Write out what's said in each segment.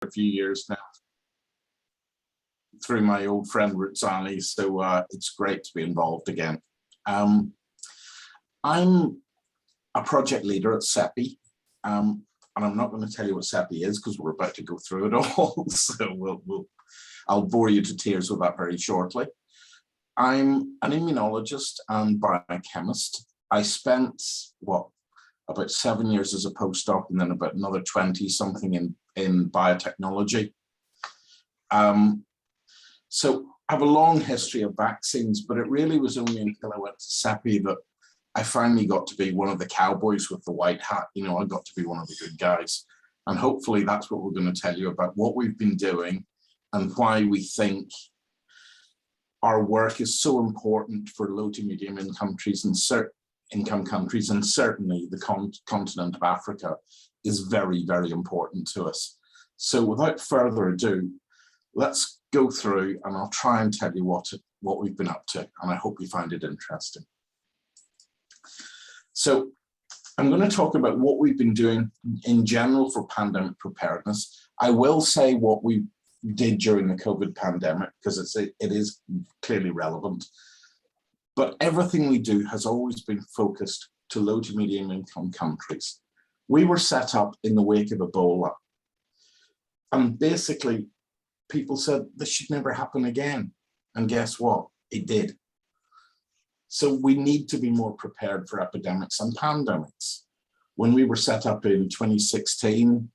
a few years now through my old friend Rutsani, so it's great to be involved again. I'm a project leader at CEPI, and I'm not going to tell you what CEPI is because we're about to go through it all, so I'll bore you to tears with that very shortly. I'm an immunologist and biochemist. I spent, about 7 years as a postdoc and then about another 20 something in biotechnology. So I have a long history of vaccines, but it really was only until I went to CEPI that I finally got to be one of the cowboys with the white hat. You know, I got to be one of the good guys. And hopefully that's what we're going to tell you about what we've been doing and why we think our work is so important for low to medium income countries and certainly the continent of Africa is very, very important to us. So without further ado, let's go through and I'll try and tell you what we've been up to, and I hope you find it interesting. So I'm going to talk about what we've been doing in general for pandemic preparedness. I will say what we did during the COVID pandemic because it is clearly relevant. But everything we do has always been focused to low to medium income countries. We were set up in the wake of Ebola. And basically, people said this should never happen again. And guess what? It did. So we need to be more prepared for epidemics and pandemics. When we were set up in 2016,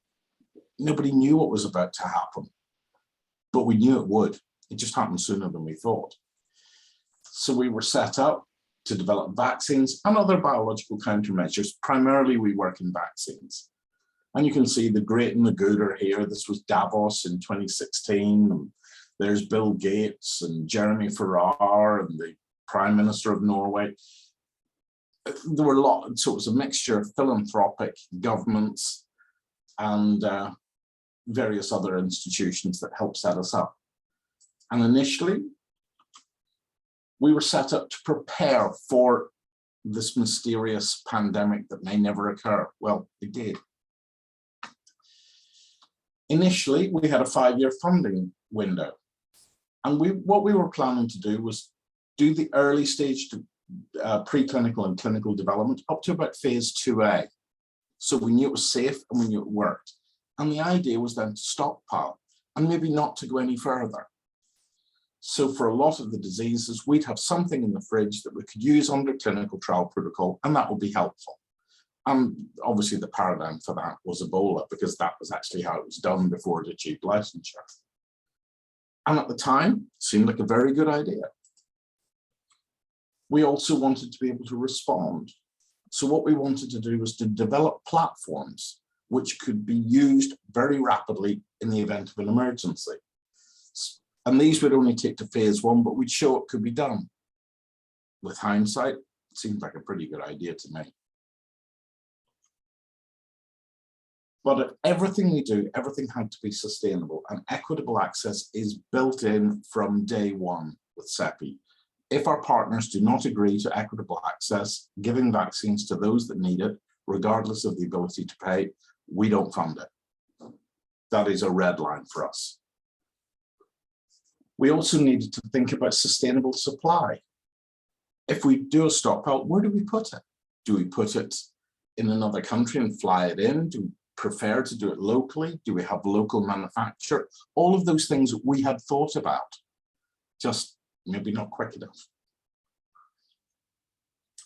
nobody knew what was about to happen. But we knew it would. It just happened sooner than we thought. So we were set up to develop vaccines and other biological countermeasures. Primarily, we work in vaccines. And you can see the great and the good are here. This was Davos in 2016. And there's Bill Gates and Jeremy Farrar and the Prime Minister of Norway. There were a lot, so it was a mixture of philanthropic governments and various other institutions that helped set us up. And initially, we were set up to prepare for this mysterious pandemic that may never occur. Well, it did. Initially, we had a 5-year funding window. And what we were planning to do was do the early stage preclinical and clinical development up to about phase 2A. So we knew it was safe and we knew it worked. And the idea was then to stockpile and maybe not to go any further. So for a lot of the diseases, we'd have something in the fridge that we could use under clinical trial protocol, and that would be helpful. And obviously the paradigm for that was Ebola, because that was actually how it was done before it achieved licensure. And at the time, it seemed like a very good idea. We also wanted to be able to respond. So what we wanted to do was to develop platforms which could be used very rapidly in the event of an emergency. And these would only take to phase 1, but we'd show it could be done. With hindsight, it seemed like a pretty good idea to me. But everything we do, everything had to be sustainable, and equitable access is built in from day one with CEPI. If our partners do not agree to equitable access, giving vaccines to those that need it, regardless of the ability to pay, we don't fund it. That is a red line for us. We also needed to think about sustainable supply. If we do a stockpile, where do we put it? Do we put it in another country and fly it in? Do we prefer to do it locally? Do we have local manufacture? All of those things we had thought about, just maybe not quick enough.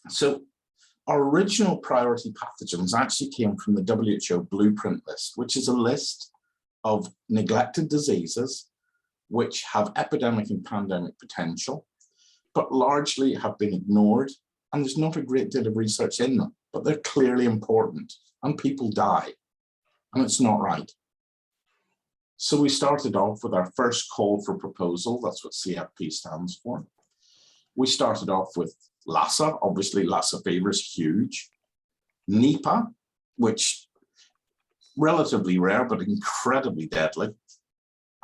So our original priority pathogens actually came from the WHO blueprint list, which is a list of neglected diseases which have epidemic and pandemic potential, but largely have been ignored, and there's not a great deal of research in them, but they're clearly important, and people die, and it's not right. So we started off with our first call for proposal. That's what CFP stands for. We started off with Lassa. Obviously, Lassa fever is huge. Nipah, which relatively rare, but incredibly deadly.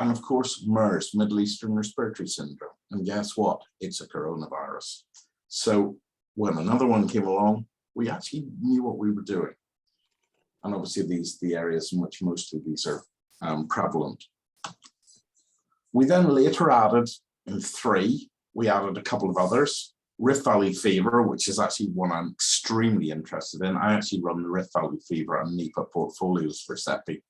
And of course, MERS, Middle Eastern Respiratory Syndrome. And guess what? It's a coronavirus. So when another one came along, we actually knew what we were doing. And obviously, these are the areas in which most of these are prevalent. We then later added in 3, we added a couple of others. Rift Valley fever, which is actually one I'm extremely interested in. I actually run the Rift Valley fever and Nipah portfolios for CEPI.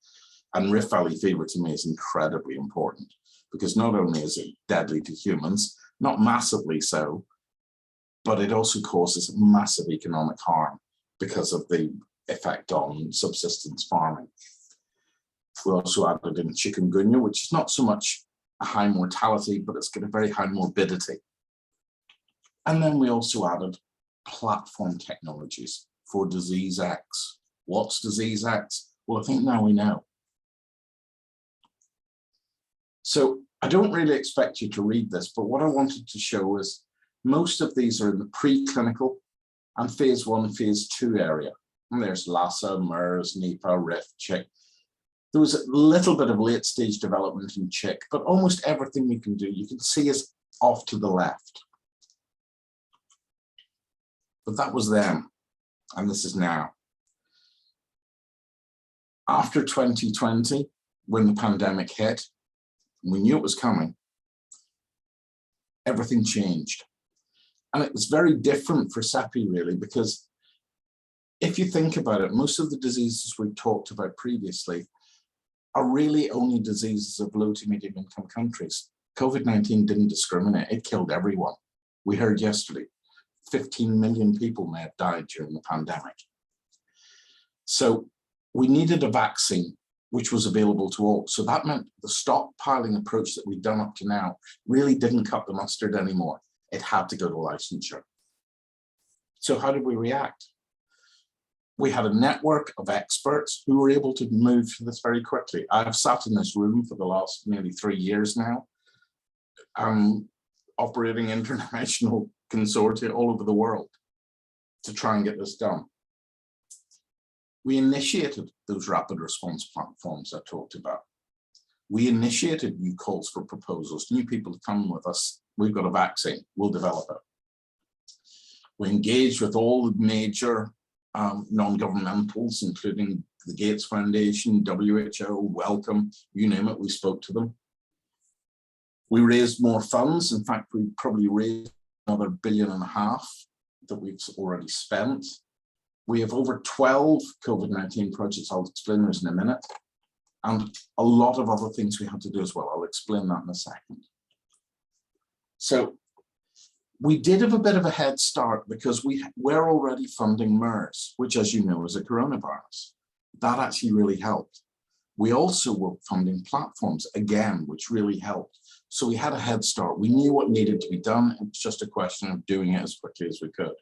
And Rift Valley fever to me is incredibly important because not only is it deadly to humans, not massively so, but it also causes massive economic harm because of the effect on subsistence farming. We also added in chikungunya, which is not so much a high mortality, but it's got a very high morbidity. And then we also added platform technologies for disease X. What's disease X? Well, I think now we know. So I don't really expect you to read this, but what I wanted to show is most of these are in the preclinical and phase 1, phase 2 area. And there's Lassa, MERS, Nipah, Rift, Chick. There was a little bit of late stage development in Chick, but almost everything you can do, you can see is off to the left. But that was then, and this is now. After 2020, when the pandemic hit, we knew it was coming, everything changed. And it was very different for CEPI really, because if you think about it, most of the diseases we've talked about previously are really only diseases of low to medium income countries. COVID-19 didn't discriminate, it killed everyone. We heard yesterday, 15 million people may have died during the pandemic. So we needed a vaccine which was available to all. So that meant the stockpiling approach that we've done up to now really didn't cut the mustard anymore. It had to go to licensure. So how did we react? We had a network of experts who were able to move through this very quickly. I've sat in this room for the last nearly 3 years now, operating international consortia all over the world to try and get this done. We initiated those rapid response platforms I talked about. We initiated new calls for proposals, new people to come with us. We've got a vaccine, we'll develop it. We engaged with all the major non-governmentals, including the Gates Foundation, WHO, Wellcome, you name it, we spoke to them. We raised more funds. In fact, we probably raised another $1.5 billion that we've already spent. We have over 12 COVID-19 projects, I'll explain those in a minute, and a lot of other things we had to do as well. I'll explain that in a second. So we did have a bit of a head start because we're already funding MERS, which, as you know, is a coronavirus. That actually really helped. We also were funding platforms, again, which really helped. So we had a head start. We knew what needed to be done. It was just a question of doing it as quickly as we could.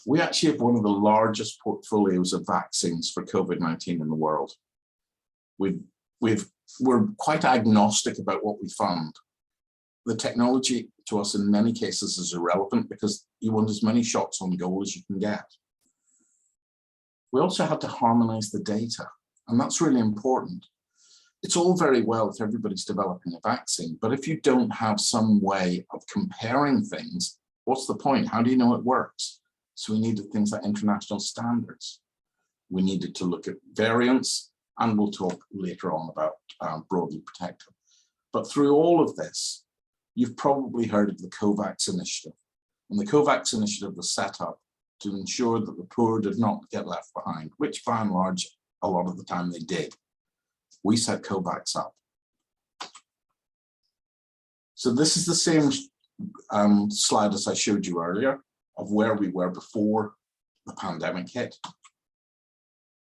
We actually have one of the largest portfolios of vaccines for COVID-19 in the world. We're quite agnostic about what we fund. The technology to us in many cases is irrelevant because you want as many shots on goal as you can get. We also had to harmonize the data, and that's really important. It's all very well if everybody's developing a vaccine, but if you don't have some way of comparing things, what's the point? How do you know it works? So we needed things like international standards. We needed to look at variants, and we'll talk later on about broadly protected. But through all of this, you've probably heard of the COVAX initiative. And the COVAX initiative was set up to ensure that the poor did not get left behind, which by and large, a lot of the time they did. We set COVAX up. So this is the same slide as I showed you earlier of where we were before the pandemic hit.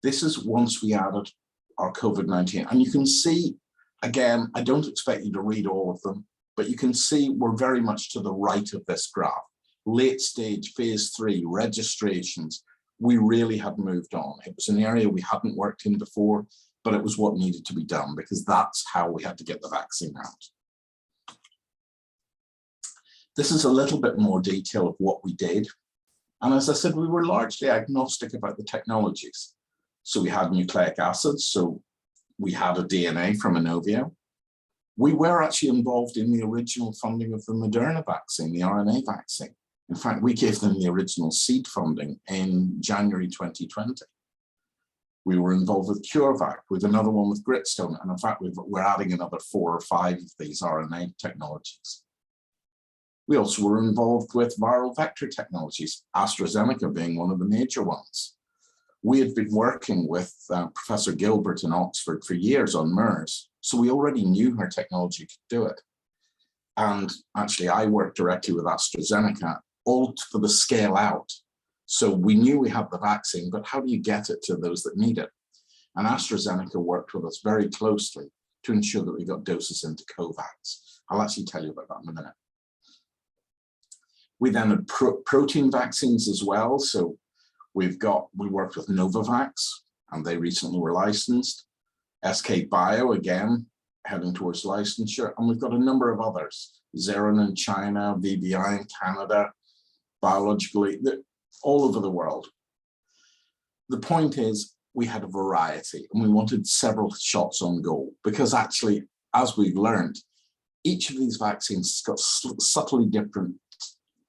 This is once we added our COVID-19. And you can see, again, I don't expect you to read all of them, but you can see we're very much to the right of this graph. Late stage, phase 3, registrations, we really had moved on. It was an area we hadn't worked in before, but it was what needed to be done because that's how we had to get the vaccine out. This is a little bit more detail of what we did. And as I said, we were largely agnostic about the technologies. So we had nucleic acids, so we had a DNA from Inovio. We were actually involved in the original funding of the Moderna vaccine, the RNA vaccine. In fact, we gave them the original seed funding in January 2020. We were involved with CureVac, with another one with Gritstone, and in fact, we're adding another 4 or 5 of these RNA technologies. We also were involved with viral vector technologies, AstraZeneca being one of the major ones. We had been working with Professor Gilbert in Oxford for years on MERS, so we already knew her technology could do it. And actually, I worked directly with AstraZeneca, all for the scale out. So we knew we had the vaccine, but how do you get it to those that need it? And AstraZeneca worked with us very closely to ensure that we got doses into COVAX. I'll actually tell you about that in a minute. We then had protein vaccines as well. So we worked with Novavax, and they recently were licensed. SK Bio, again, heading towards licensure. And we've got a number of others, Xeron in China, VBI in Canada, biologically, all over the world. The point is, we had a variety, and we wanted several shots on goal, because actually, as we've learned, each of these vaccines has got subtly different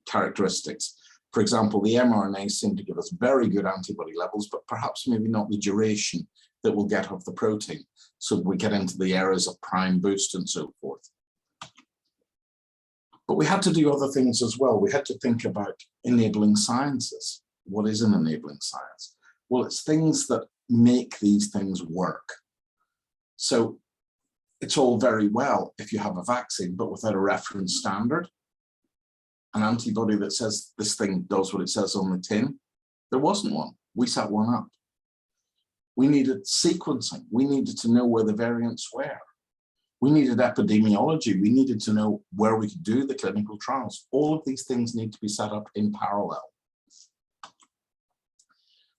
characteristics. For example, the mRNA seem to give us very good antibody levels, but perhaps maybe not the duration that we'll get of the protein. So we get into the areas of prime boost and so forth. But we had to do other things as well. We had to think about enabling sciences. What is an enabling science? Well, it's things that make these things work. So it's all very well if you have a vaccine, but without a reference standard, an antibody that says this thing does what it says on the tin, there wasn't one. We set one up. We needed sequencing. We needed to know where the variants were. We needed epidemiology. We needed to know where we could do the clinical trials. All of these things need to be set up in parallel.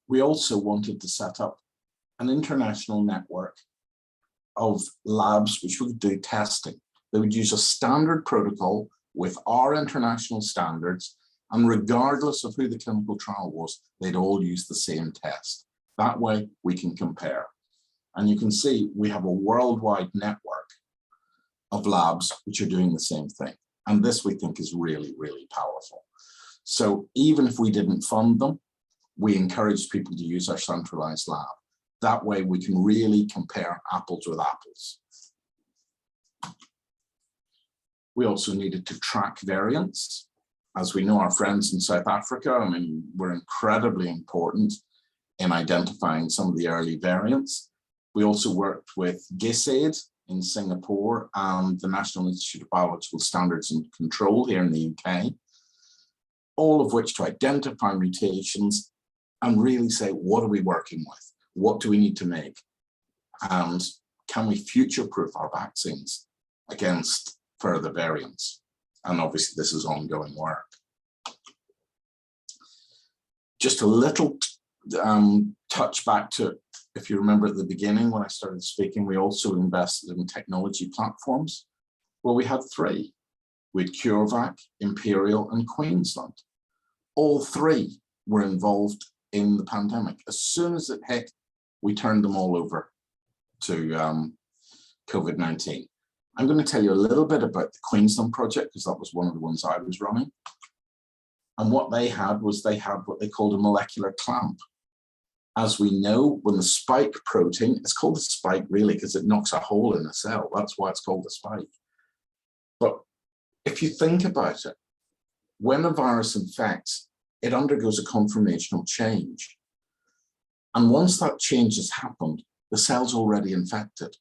We also wanted to set up an international network of labs which would do testing. They would use a standard protocol with our international standards, and regardless of who the clinical trial was, they'd all use the same test. That way we can compare. And you can see we have a worldwide network of labs which are doing the same thing. And this we think is really, really powerful. So even if we didn't fund them, we encouraged people to use our centralized lab. That way we can really compare apples with apples. We also needed to track variants. As we know, our friends in South Africa, I mean, were incredibly important in identifying some of the early variants. We also worked with GISAID in Singapore and the National Institute of Biological Standards and Control here in the UK, all of which to identify mutations and really say, what are we working with? What do we need to make? And can we future-proof our vaccines against further variants? And obviously this is ongoing work. Just a little touch back to, if you remember at the beginning when I started speaking, we also invested in technology platforms. Well, we had 3. We had CureVac, Imperial, and Queensland. All 3 were involved in the pandemic. As soon as it hit, we turned them all over to COVID-19. I'm going to tell you a little bit about the Queensland project, because that was one of the ones I was running. And what they had was they had what they called a molecular clamp. As we know, when the spike protein, it's called a spike really because it knocks a hole in a cell. That's why it's called a spike. But if you think about it, when a virus infects, it undergoes a conformational change. And once that change has happened, the cell's already infected.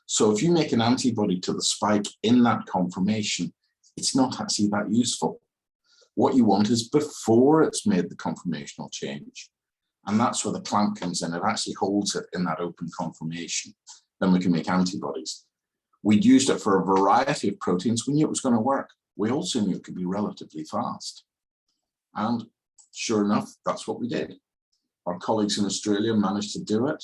So if you make an antibody to the spike in that conformation, it's not actually that useful. What you want is before it's made the conformational change. And that's where the clamp comes in. It actually holds it in that open conformation. Then we can make antibodies. We'd used it for a variety of proteins. We knew it was going to work. We also knew it could be relatively fast. And sure enough, that's what we did. Our colleagues in Australia managed to do it.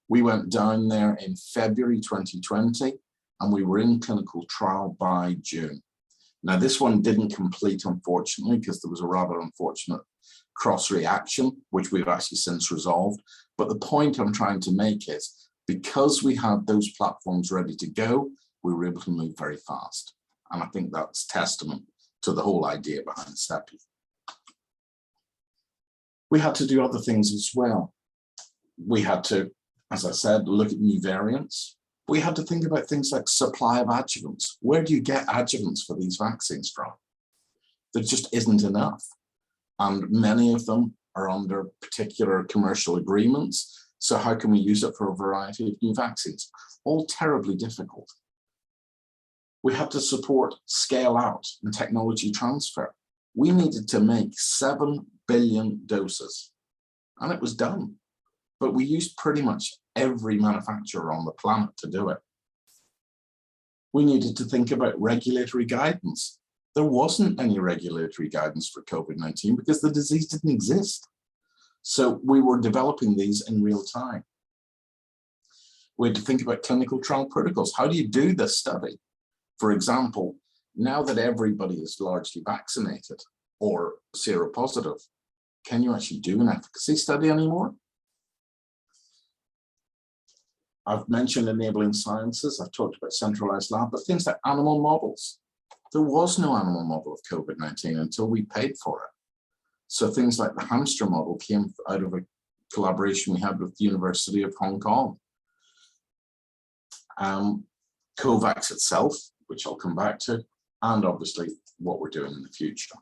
We went down there in February 2020, and we were in clinical trial by June. Now, this one didn't complete, unfortunately, because there was a rather unfortunate cross-reaction, which we've actually since resolved. But the point I'm trying to make is, because we had those platforms ready to go, we were able to move very fast. And I think that's testament to the whole idea behind CEPI. We had to do other things as well. We had to As I said, look at new variants. We had to think about things like supply of adjuvants. Where do you get adjuvants for these vaccines from? There just isn't enough. And many of them are under particular commercial agreements. So how can we use it for a variety of new vaccines? All terribly difficult. We had to support scale out and technology transfer. We needed to make 7 billion doses, and it was done. But we used pretty much every manufacturer on the planet to do it. We needed to think about regulatory guidance. There wasn't any regulatory guidance for COVID-19 because the disease didn't exist. So we were developing these in real time. We had to think about clinical trial protocols. How do you do this study? For example, now that everybody is largely vaccinated or seropositive, can you actually do an efficacy study anymore? I've mentioned enabling sciences. I've talked about centralized lab, but things like animal models. There was no animal model of COVID-19 until we paid for it. So things like the hamster model came out of a collaboration we had with the University of Hong Kong. COVAX itself, which I'll come back to, and obviously what we're doing in the future.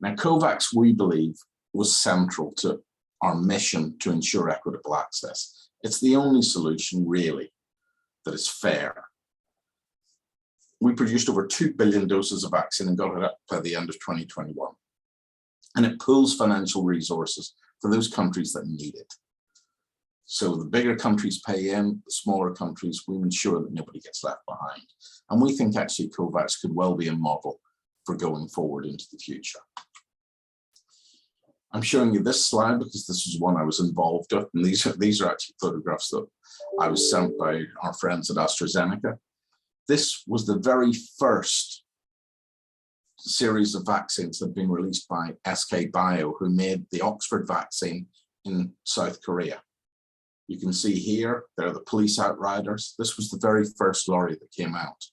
Now, COVAX, we believe, was central to our mission to ensure equitable access. It's the only solution, really, that is fair. We produced over 2 billion doses of vaccine and got it up by the end of 2021. And it pools financial resources for those countries that need it. So the bigger countries pay in, the smaller countries, we ensure that nobody gets left behind. And we think actually COVAX could well be a model for going forward into the future. I'm showing you this slide because this is one I was involved with, and these are actually photographs that I was sent by our friends at AstraZeneca. This was the very first series of vaccines that had been released by SK Bio, who made the Oxford vaccine in South Korea. You can see here, they're the police outriders. This was the very first lorry that came out.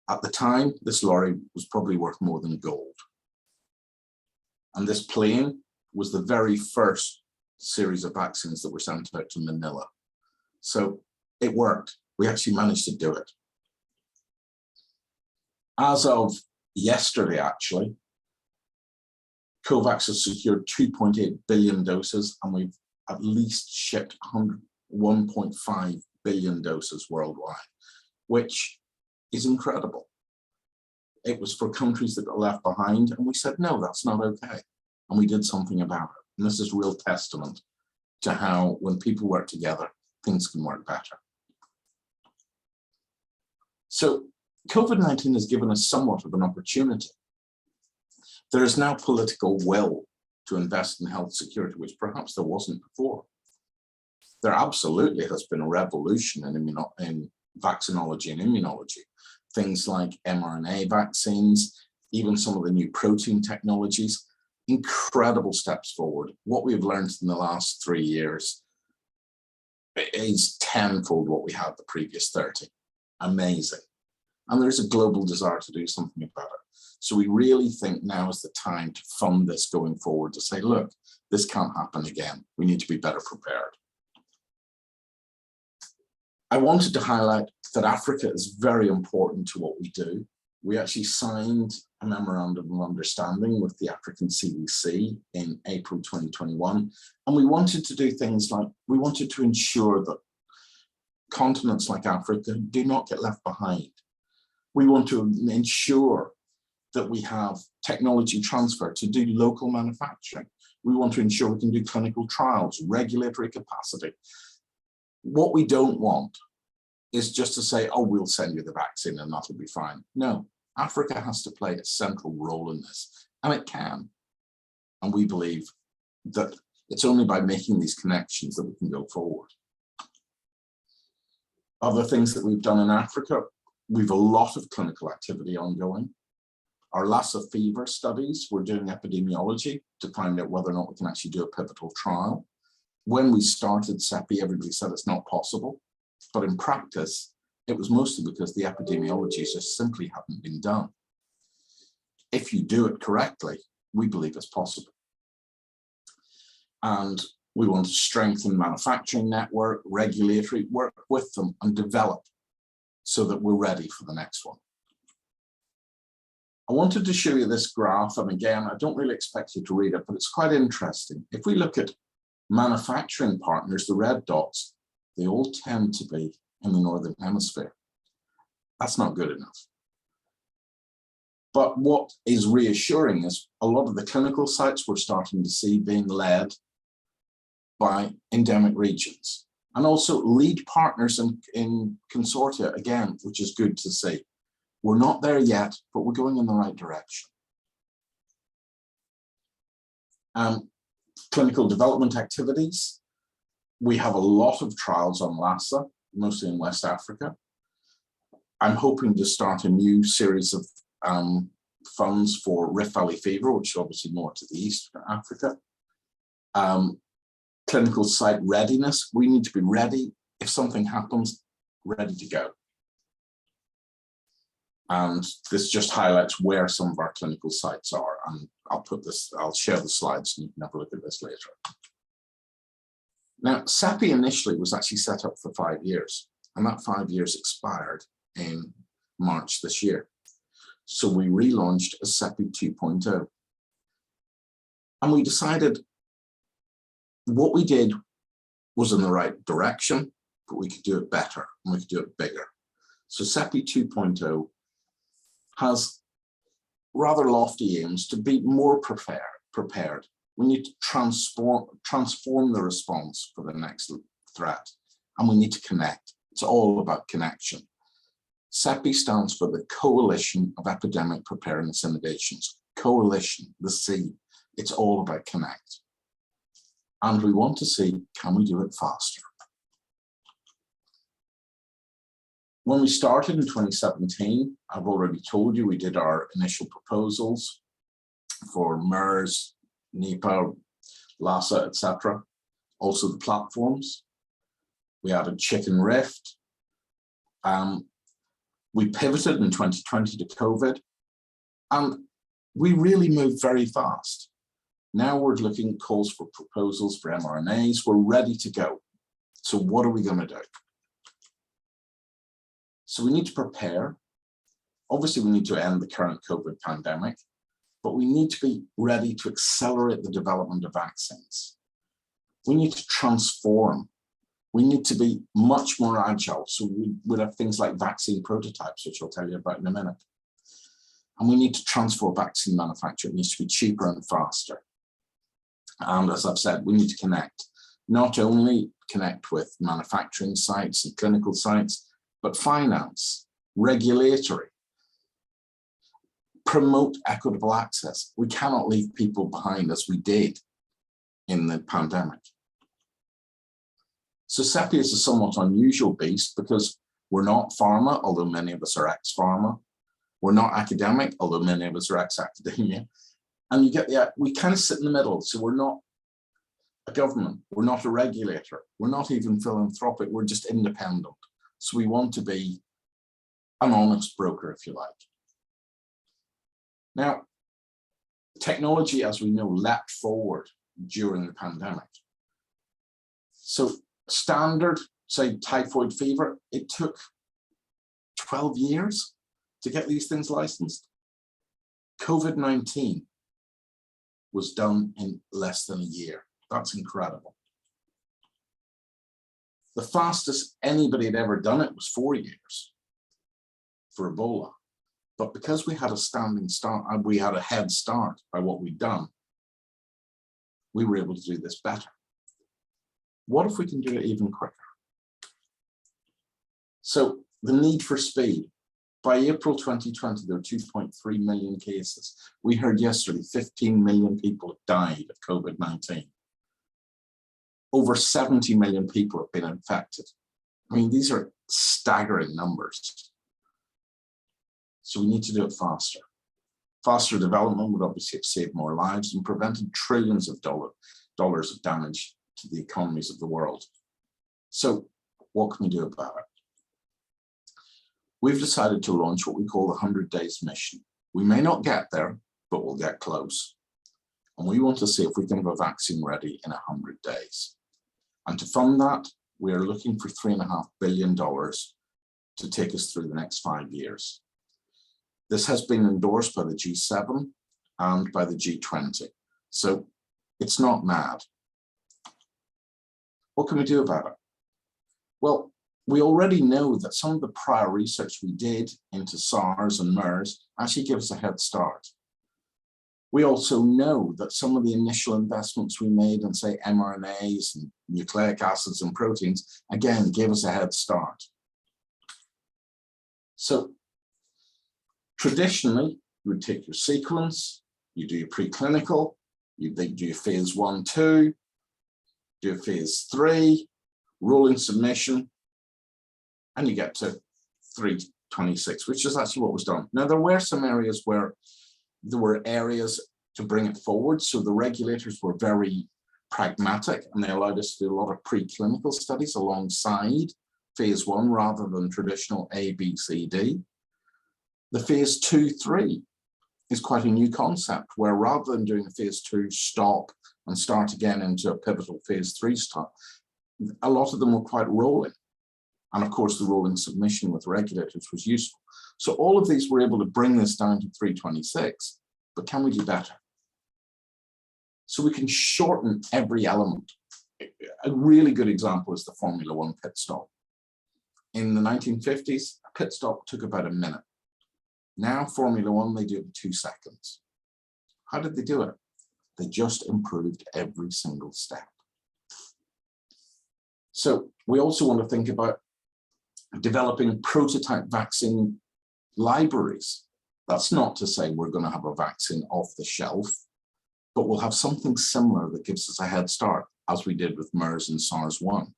At the time, this lorry was probably worth more than gold. And this plane was the very first series of vaccines that were sent out to Manila. So it worked. We actually managed to do it. As of yesterday, actually, COVAX has secured 2.8 billion doses, and we've at least shipped 1.5 billion doses worldwide, which is incredible. It was for countries that got left behind, and we said, no, that's not okay. And we did something about it. And this is real testament to how, when people work together, things can work better. So COVID-19 has given us somewhat of an opportunity. There is now political will to invest in health security, which perhaps there wasn't before. There absolutely has been a revolution in vaccinology and immunology. Things like mRNA vaccines, even some of the new protein technologies, incredible steps forward. What we've learned in the last 3 years is tenfold what we had the previous 30. Amazing. And there's a global desire to do something about it. So we really think now is the time to fund this going forward, to say, look, this can't happen again. We need to be better prepared. I wanted to highlight that Africa is very important to what we do. We actually signed a memorandum of understanding with the African CDC in April 2021. And we wanted to do things like, we wanted to ensure that continents like Africa do not get left behind. We want to ensure that we have technology transfer to do local manufacturing. We want to ensure we can do clinical trials, regulatory capacity. What we don't want is just to say, oh, we'll send you the vaccine and that'll be fine. No, Africa has to play a central role in this, and it can. And we believe that it's only by making these connections that we can go forward. Other things that we've done in Africa, we've a lot of clinical activity ongoing. Our Lassa fever studies, we're doing epidemiology to find out whether or not we can actually do a pivotal trial. When we started CEPI, everybody said it's not possible, but in practice, it was mostly because the epidemiology just simply hadn't been done. If you do it correctly, we believe it's possible. And We want to strengthen manufacturing network, regulatory, work with them and develop so that we're ready for the next one. I wanted to show you this graph, and again, I don't really expect you to read it, but it's quite interesting. If we look at manufacturing partners, the red dots, they all tend to be in the Northern Hemisphere. That's not good enough. But what is reassuring is a lot of the clinical sites we're starting to see being led by endemic regions, and also lead partners in consortia, again, which is good to see. We're not there yet, but we're going in the right direction. Clinical development activities. We have a lot of trials on Lassa, mostly in West Africa. I'm hoping to start a new series of funds for Rift Valley fever, which is obviously more to the east of Africa. Clinical site readiness. We need to be ready if something happens, ready to go. And this just highlights where some of our clinical sites are. And I'll share the slides and you can have a look at this later. Now, CEPI initially was actually set up for 5 years, and that 5 years expired in March this year. So we relaunched as CEPI 2.0. And we decided what we did was in the right direction, but we could do it better and we could do it bigger. So CEPI 2.0 has rather lofty aims to be more prepared. We need to transform the response for the next threat, and we need to connect. It's all about connection. CEPI stands for the Coalition of Epidemic Preparedness Innovations. Coalition, the C, it's all about connect. And we want to see, can we do it faster? When we started in 2017, I've already told you we did our initial proposals for MERS, Nipah, Lassa, etc. Also the platforms. We added Chicken Rift. We pivoted in 2020 to COVID, and we really moved very fast. Now we're looking at calls for proposals for mRNAs. We're ready to go. So what are we going to do? So we need to prepare. Obviously, we need to end the current COVID pandemic, but we need to be ready to accelerate the development of vaccines. We need to transform. We need to be much more agile. So we would have things like vaccine prototypes, which I'll tell you about in a minute. And we need to transform vaccine manufacture. It needs to be cheaper and faster. And as I've said, we need to connect, not only connect with manufacturing sites and clinical sites, but finance, regulatory, promote equitable access. We cannot leave people behind as we did in the pandemic. So CEPI is a somewhat unusual beast because we're not pharma, although many of us are ex-pharma. We're not academic, although many of us are ex-academia. And you get we kind of sit in the middle. So we're not a government, we're not a regulator, we're not even philanthropic, we're just independent. So we want to be an honest broker, if you like. Now, technology, as we know, leapt forward during the pandemic. So standard, say, typhoid fever, it took 12 years to get these things licensed. COVID-19 was done in less than a year. That's incredible. The fastest anybody had ever done it was 4 years for Ebola. But because we had a standing start, we had a head start by what we'd done, we were able to do this better. What if we can do it even quicker? So the need for speed. By April 2020, there were 2.3 million cases. We heard yesterday 15 million people have died of COVID-19. Over 70 million people have been infected. I mean, these are staggering numbers. So we need to do it faster. Faster development would obviously have saved more lives and prevented trillions of dollars of damage to the economies of the world. So what can we do about it? We've decided to launch what we call the 100 Days Mission. We may not get there, but we'll get close. And we want to see if we can have a vaccine ready in 100 days. And to fund that, we are looking for $3.5 billion to take us through the next 5 years. This has been endorsed by the G7 and by the G20. So it's not mad. What can we do about it? Well, we already know that some of the prior research we did into SARS and MERS actually gives us a head start. We also know that some of the initial investments we made in, say, mRNAs and nucleic acids and proteins, again, gave us a head start. So traditionally, you would take your sequence, you do your preclinical, you do your phase 1, 2, do phase 3, rolling submission, and you get to 326, which is actually what was done. Now, there were some areas where there were areas to bring it forward. So the regulators were very pragmatic and they allowed us to do a lot of preclinical studies alongside phase 1 rather than traditional A, B, C, D. The phase 2, 3 is quite a new concept where rather than doing a phase 2 stop and start again into a pivotal phase 3 start, a lot of them were quite rolling. And of course, the rolling submission with regulators was useful. So all of these were able to bring this down to 326, but can we do better? So we can shorten every element. A really good example is the Formula 1 pit stop. In the 1950s, a pit stop took about a minute. Now, Formula 1, they do it in 2 seconds. How did they do it? They just improved every single step. So we also want to think about developing prototype vaccine libraries. That's not to say we're going to have a vaccine off the shelf, but we'll have something similar that gives us a head start, as we did with MERS and SARS-1.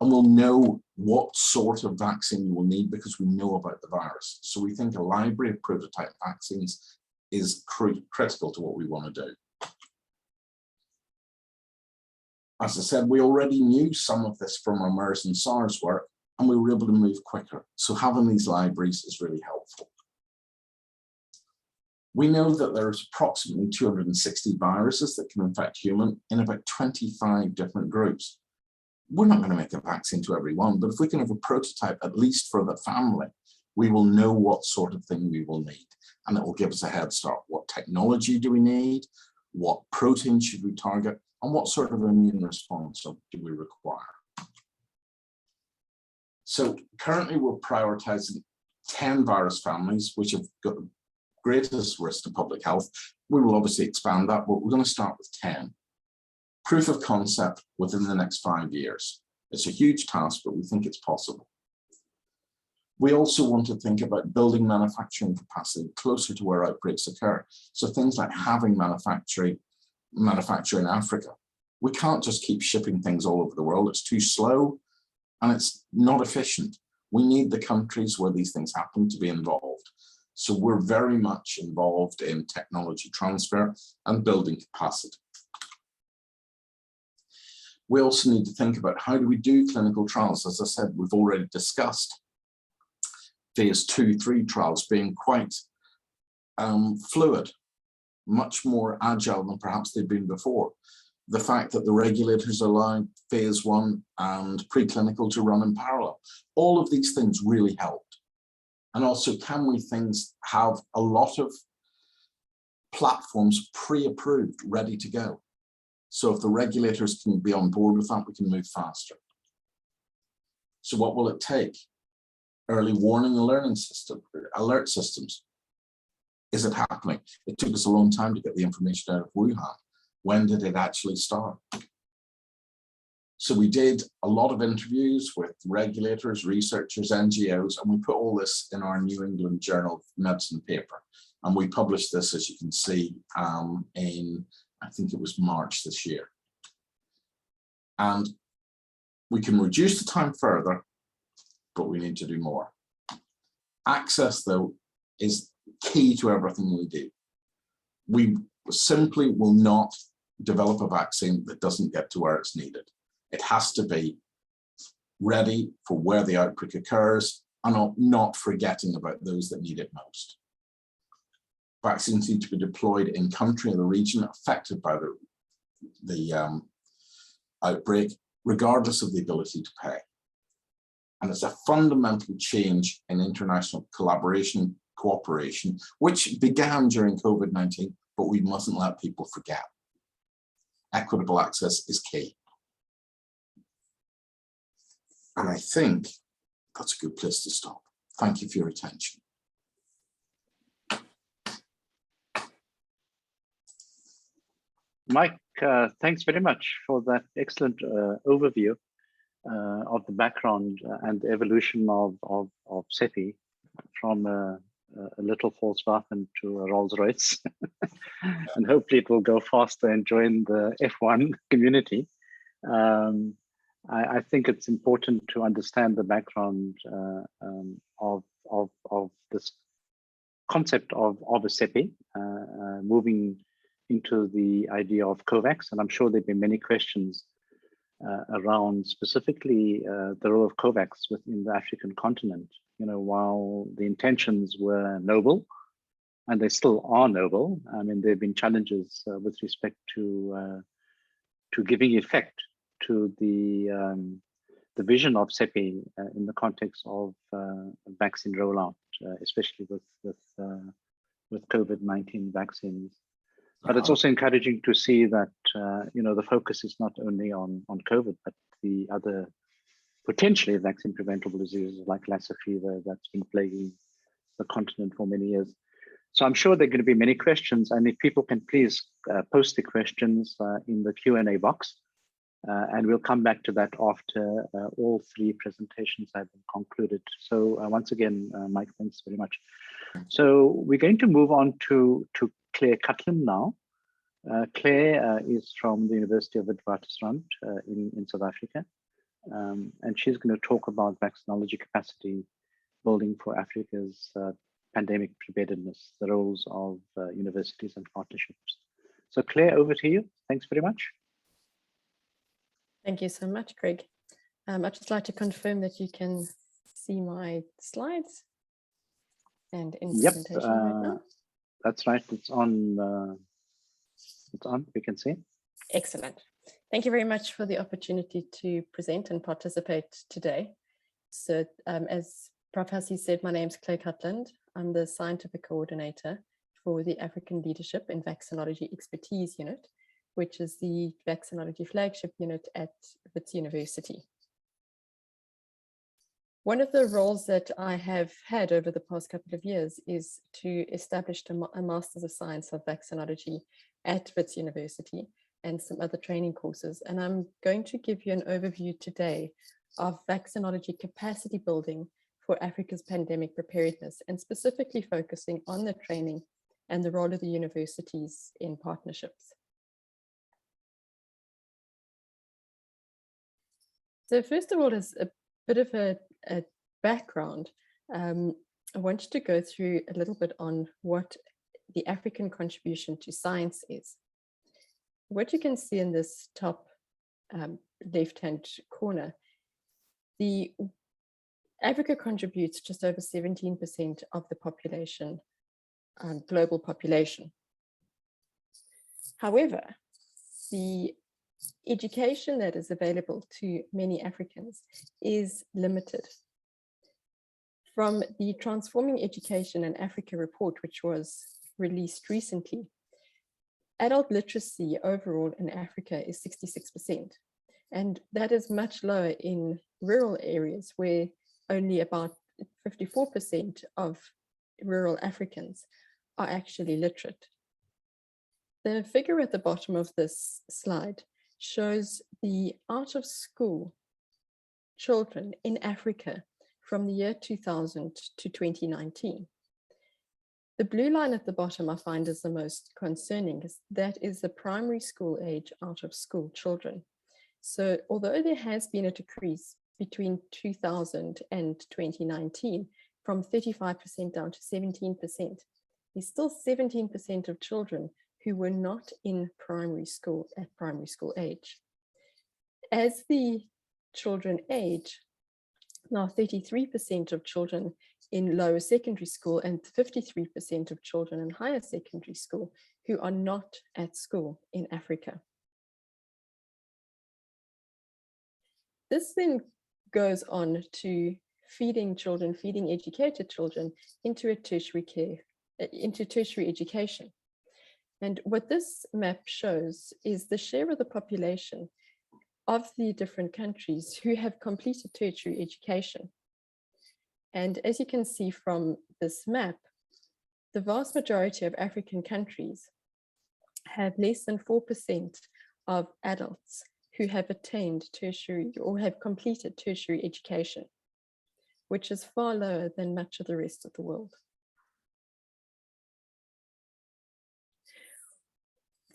And we'll know what sort of vaccine we'll need because we know about the virus. So we think a library of prototype vaccines is critical to what we want to do. As I said, we already knew some of this from our MERS and SARS work, and we were able to move quicker. So having these libraries is really helpful. We know that there's approximately 260 viruses that can infect human in about 25 different groups. We're not going to make a vaccine to every one, but if we can have a prototype, at least for the family, we will know what sort of thing we will need. And it will give us a head start. What technology do we need? What protein should we target? And what sort of immune response do we require? So currently we're prioritizing 10 virus families, which have got the greatest risk to public health. We will obviously expand that, but we're going to start with 10. Proof of concept within the next 5 years. It's a huge task, but we think it's possible. We also want to think about building manufacturing capacity closer to where outbreaks occur. So things like having manufacture in Africa. We can't just keep shipping things all over the world. It's too slow and it's not efficient. We need the countries where these things happen to be involved. So we're very much involved in technology transfer and building capacity. We also need to think about how do we do clinical trials. As I said, we've already discussed phase 2, 3 trials being quite fluid, much more agile than perhaps they've been before. The fact that the regulators allowed phase 1 and preclinical to run in parallel, all of these things really helped. And also, can we have a lot of platforms pre-approved, ready to go? So if the regulators can be on board with that, we can move faster. So what will it take? Early warning and learning system, alert systems. Is it happening? It took us a long time to get the information out of Wuhan. When did it actually start? So we did a lot of interviews with regulators, researchers, NGOs, and we put all this in our New England Journal of Medicine paper. And we published this, as you can see, in, I think it was March this year. And we can reduce the time further, but we need to do more. Access, though, is key to everything we do. We simply will not develop a vaccine that doesn't get to where it's needed. It has to be ready for where the outbreak occurs and not forgetting about those that need it most. vaccines need to be deployed in country or the region affected by the outbreak, regardless of the ability to pay. And it's a fundamental change in international collaboration, cooperation, which began during COVID-19, but we mustn't let people forget. Equitable access is key. And I think that's a good place to stop. Thank you for your attention. Mike, thanks very much for that excellent overview of the background and the evolution of CEPI from a little Volkswagen to a Rolls Royce. And hopefully it will go faster and join the F1 community. I think it's important to understand the background of this concept of a CEPI, moving into the idea of COVAX. And I'm sure there've been many questions around specifically the role of COVAX within the African continent. You know, while the intentions were noble, and they still are noble, I mean, there have been challenges with respect to giving effect to the vision of CEPI in the context of vaccine rollout, especially with COVID-19 vaccines. But it's also encouraging to see that you know, the focus is not only on COVID, but the other potentially vaccine preventable diseases like Lassa fever that's been plaguing the continent for many years. So I'm sure there are going to be many questions, and if people can please post the questions in the Q&A box, and we'll come back to that after all three presentations have been concluded. So once again, Mike, thanks very much. So we're going to move on to Claire Cutlam now. Claire is from the University of Witwatersrand in South Africa, and she's going to talk about vaccinology capacity building for Africa's pandemic preparedness, the roles of universities and partnerships. So Claire, over to you. Thanks very much. Thank you so much, Craig. I'd just like to confirm that you can see my slides and in presentation right now. That's right. It's on. It's on. We can see. Excellent. Thank you very much for the opportunity to present and participate today. So, as Prof. Hussey said, my name is Claire Cutland. I'm the scientific coordinator for the African Leadership in Vaccinology Expertise Unit, which is the vaccinology flagship unit at Wits University. One of the roles that I have had over the past couple of years is to establish a Masters of Science of Vaccinology at Wits University and some other training courses. And I'm going to give you an overview today of vaccinology capacity building for Africa's pandemic preparedness, and specifically focusing on the training and the role of the universities in partnerships. So first of all, as a bit of a background, I want you to go through a little bit on what the African contribution to science is. What you can see in this top left-hand corner, Africa contributes just over 17% of the population, global population. However, the education that is available to many Africans is limited. From the Transforming Education in Africa report, which was released recently, adult literacy overall in Africa is 66%. And that is much lower in rural areas where only about 54% of rural Africans are actually literate. The figure at the bottom of this slide shows the out-of-school children in Africa from the year 2000 to 2019. The blue line at the bottom I find is the most concerning, because that is the primary school age out-of-school children. So although there has been a decrease between 2000 and 2019 from 35% down to 17%, there's still 17% of children who were not in primary school at primary school age. As the children age, now 33% of children in lower secondary school and 53% of children in higher secondary school who are not at school in Africa. This then goes on to feeding children, feeding educated children into a tertiary care, into tertiary education. And what this map shows is the share of the population of the different countries who have completed tertiary education. And as you can see from this map, the vast majority of African countries have less than 4% of adults who have attained tertiary or have completed tertiary education, which is far lower than much of the rest of the world.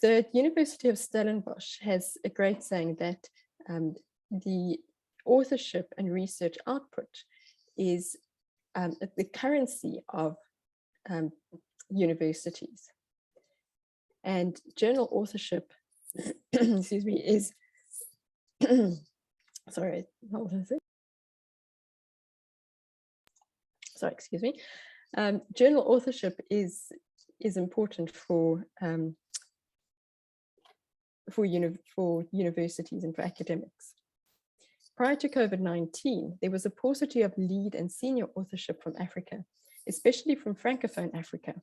The University of Stellenbosch has a great saying that the authorship and research output is the currency of universities. And journal authorship, excuse me, is, sorry, hold on a sec. Sorry, excuse me. Journal authorship is important for universities and for academics. Prior to COVID-19, there was a paucity of lead and senior authorship from Africa, especially from Francophone Africa.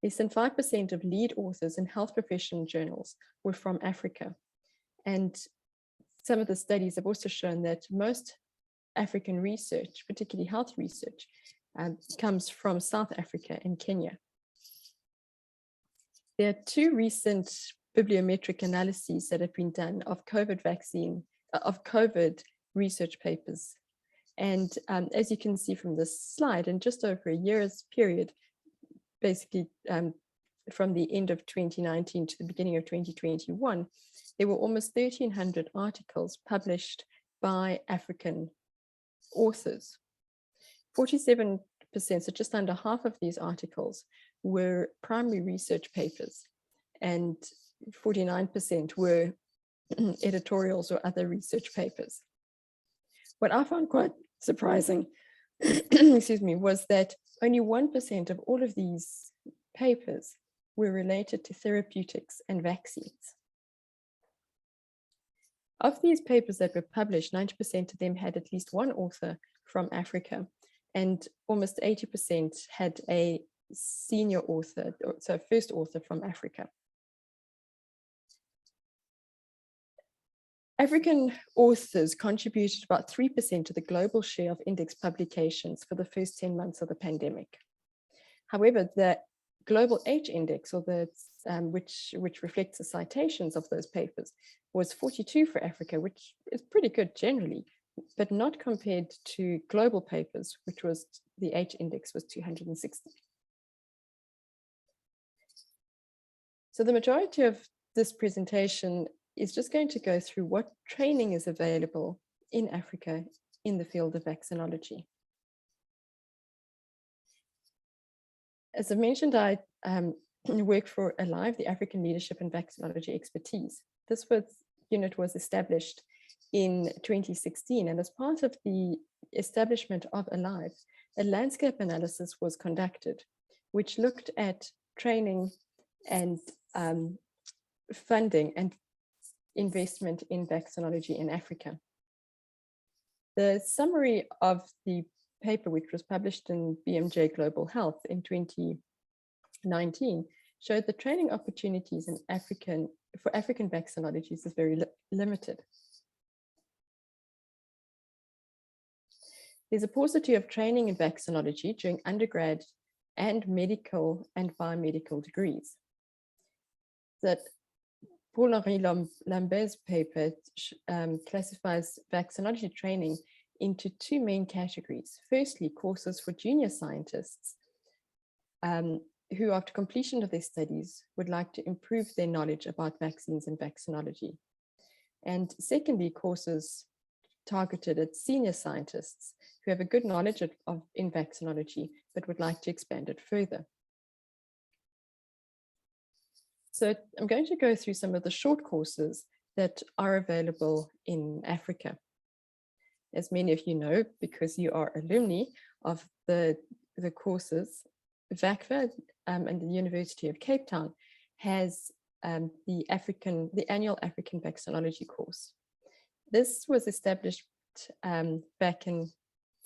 Less than 5% of lead authors in health professional journals were from Africa. And some of the studies have also shown that most African research, particularly health research, comes from South Africa and Kenya. There are two recent bibliometric analyses that have been done of COVID research papers. And as you can see from this slide, in just over a year's period, basically from the end of 2019 to the beginning of 2021, there were almost 1,300 articles published by African authors. 47%, so just under half of these articles, were primary research papers, and 49% were editorials or other research papers. What I found quite surprising, excuse me, was that only 1% of all of these papers were related to therapeutics and vaccines. Of these papers that were published, 90% of them had at least one author from Africa, and almost 80% had a senior author, so first author from Africa. African authors contributed about 3% to the global share of index publications for the first 10 months of the pandemic. However, the global H index, or the which reflects the citations of those papers, was 42 for Africa, which is pretty good generally, but not compared to global papers, which was the H index was 260. So the majority of this presentation is just going to go through what training is available in Africa in the field of vaccinology. As I mentioned, I work for ALIVE, the African Leadership and Vaccinology Expertise. This unit was established in 2016, and as part of the establishment of ALIVE, a landscape analysis was conducted, which looked at training and funding and investment in vaccinology in Africa. The summary of the paper, which was published in BMJ Global Health in 2019, showed the training opportunities for African vaccinologies is very limited. There's a paucity of training in vaccinology during undergrad and medical and biomedical degrees. That Paul-Henri Lambert's paper classifies vaccinology training into two main categories. Firstly, courses for junior scientists who, after completion of their studies, would like to improve their knowledge about vaccines and vaccinology. And secondly, courses targeted at senior scientists who have a good knowledge in vaccinology, but would like to expand it further. So I'm going to go through some of the short courses that are available in Africa. As many of you know, because you are alumni of the courses, VACVA and the University of Cape Town has the annual African Vaccinology course. This was established back in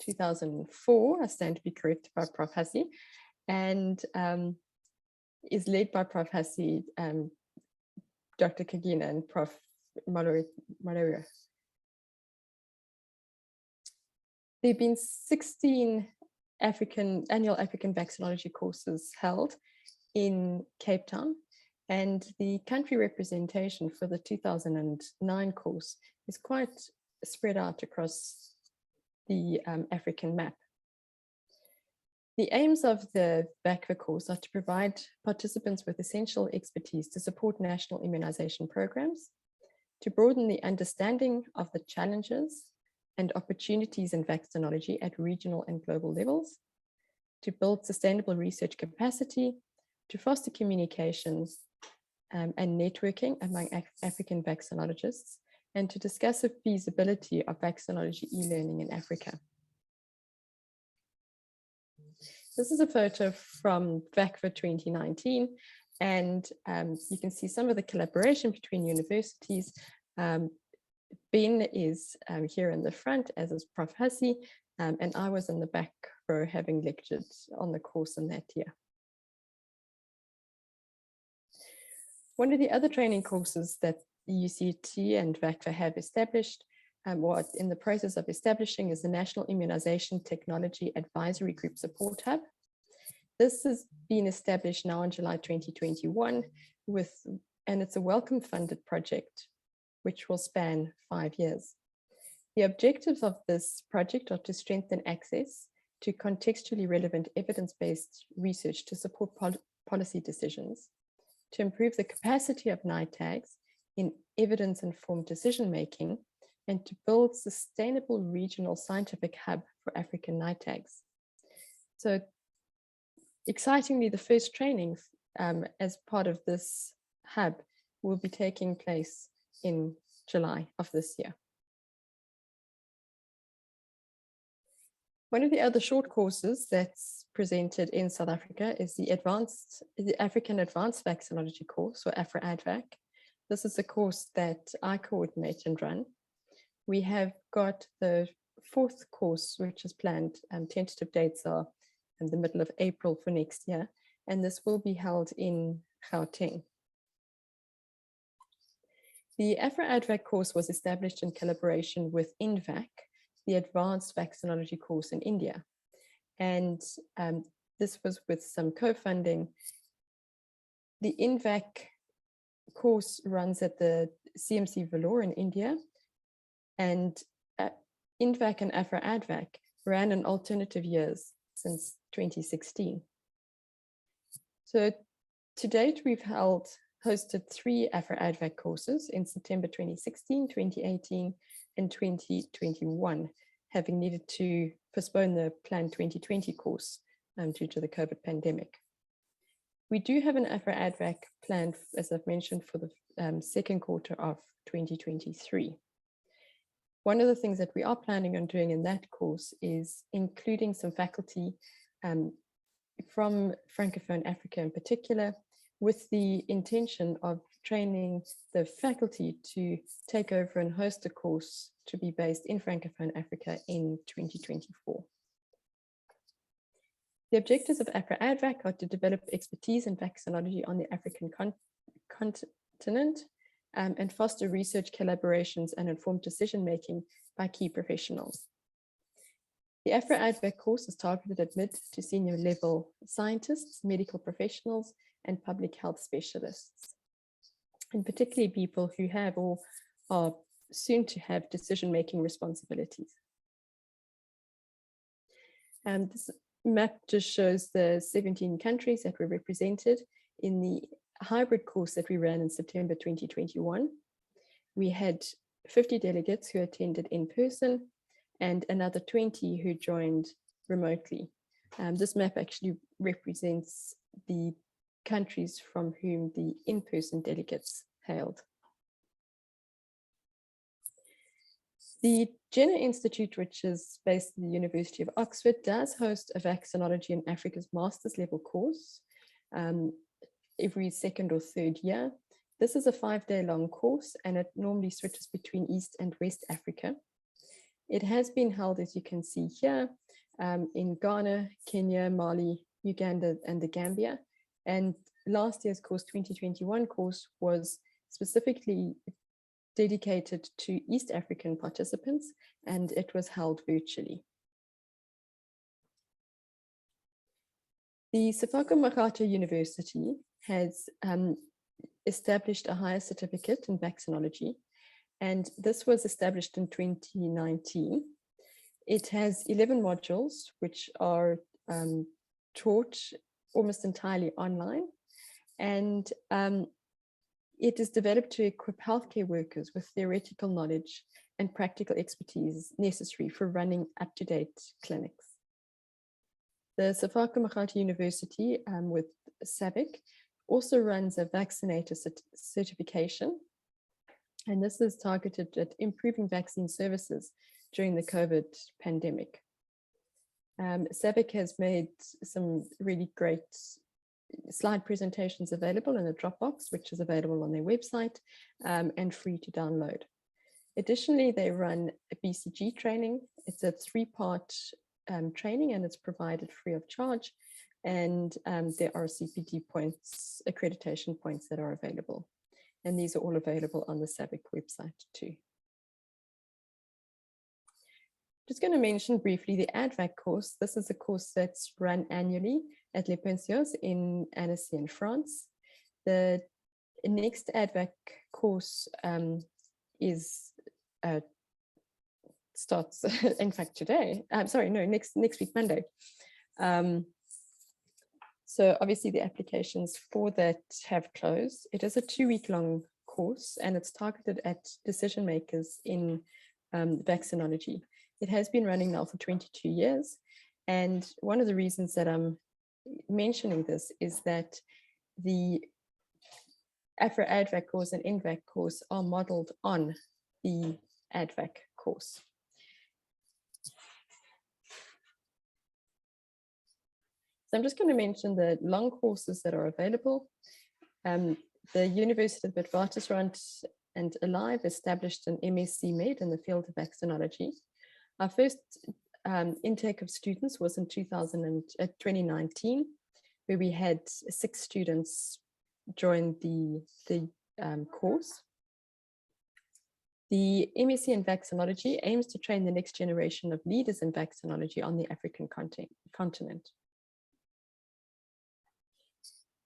2004, I stand to be corrected by Prof. Hussey, and is led by Prof. Hussey, Dr. Kagina and Prof. Malaria. There have been 16 annual African Vaccinology courses held in Cape Town, and the country representation for the 2009 course is quite spread out across the African map. The aims of the VACVA course are to provide participants with essential expertise to support national immunization programs, to broaden the understanding of the challenges and opportunities in vaccinology at regional and global levels, to build sustainable research capacity, to foster communications and networking among African vaccinologists, and to discuss the feasibility of vaccinology e-learning in Africa. This is a photo from VACVA 2019, and you can see some of the collaboration between universities. Ben is here in the front, as is Prof. Hussey, and I was in the back row having lectured on the course in that year. One of the other training courses that the UCT and VACVA have established, or in the process of establishing, is the National Immunization Technology Advisory Group Support Hub. This has been established now in July 2021, and it's a Wellcome funded project, which will span 5 years. The objectives of this project are to strengthen access to contextually relevant evidence-based research to support policy decisions, to improve the capacity of NITAGs in evidence-informed decision-making, and to build sustainable regional scientific hub for African NITAGs. So excitingly, the first training as part of this hub will be taking place in July of this year. One of the other short courses that's presented in South Africa is the African Advanced Vaccinology course, or AfroAdVac. This is a course that I coordinate and run. We have got the 4th course, which is planned, tentative dates are in the middle of April for next year, and this will be held in Gauteng. The AfroAdVac course was established in collaboration with INVAC, the Advanced Vaccinology course in India. And this was with some co-funding. The INVAC course runs at the CMC Vellore in India, and INVAC and AfroAdVac ran in alternative years since 2016. So to date, we've hosted 3 AfroAdVac courses in September 2016, 2018, and 2021, having needed to postpone the planned 2020 course due to the COVID pandemic. We do have an AfroAdVac planned, as I've mentioned, for the 2nd quarter of 2023. One of the things that we are planning on doing in that course is including some faculty from Francophone Africa in particular, with the intention of training the faculty to take over and host a course to be based in Francophone Africa in 2024. The objectives of AfroAdVac are to develop expertise in vaccinology on the African continent and foster research collaborations and informed decision-making by key professionals. The AfroAdVac course is targeted at mid to senior level scientists, medical professionals, and public health specialists, and particularly people who have or are soon to have decision-making responsibilities. And this map just shows the 17 countries that were represented in the hybrid course that we ran in September 2021. We had 50 delegates who attended in person and another 20 who joined remotely. This map actually represents the countries from whom the in-person delegates hailed. The Jenner Institute, which is based at the University of Oxford, does host a vaccinology in Africa's master's level course every second or third year. This is a 5-day long course, and it normally switches between East and West Africa. It has been held, as you can see here, in Ghana, Kenya, Mali, Uganda, and the Gambia. And last year's course, 2021 course, was specifically dedicated to East African participants, and it was held virtually. The Sefako Makhata University has established a higher certificate in vaccinology, and this was established in 2019. It has 11 modules, which are taught almost entirely online, and it is developed to equip healthcare workers with theoretical knowledge and practical expertise necessary for running up-to-date clinics. The Sefako Makhata University with SAVIC also runs a vaccinator certification, and this is targeted at improving vaccine services during the COVID pandemic. SAVIC has made some really great slide presentations available in a Dropbox, which is available on their website and free to download. Additionally, they run a BCG training. It's a 3-part training, and it's provided free of charge. And there are CPD points, accreditation points that are available. And these are all available on the SAVIC website too. Just going to mention briefly the ADVAC course. This is a course that's run annually at Les Pensions in Annecy in France. The next ADVAC course starts, in fact, today. Next week, Monday. So obviously the applications for that have closed. It is a 2-week-long course, and it's targeted at decision makers in vaccinology. It has been running now for 22 years. And one of the reasons that I'm mentioning this is that the ADVAC course and NVAC course are modeled on the ADVAC course. So I'm just going to mention the long courses that are available. The University of Witwatersrand and Alive established an MSc Med in the field of vaccinology. Our first intake of students was in 2019, where we had 6 students join the course. The MSc in vaccinology aims to train the next generation of leaders in vaccinology on the African continent.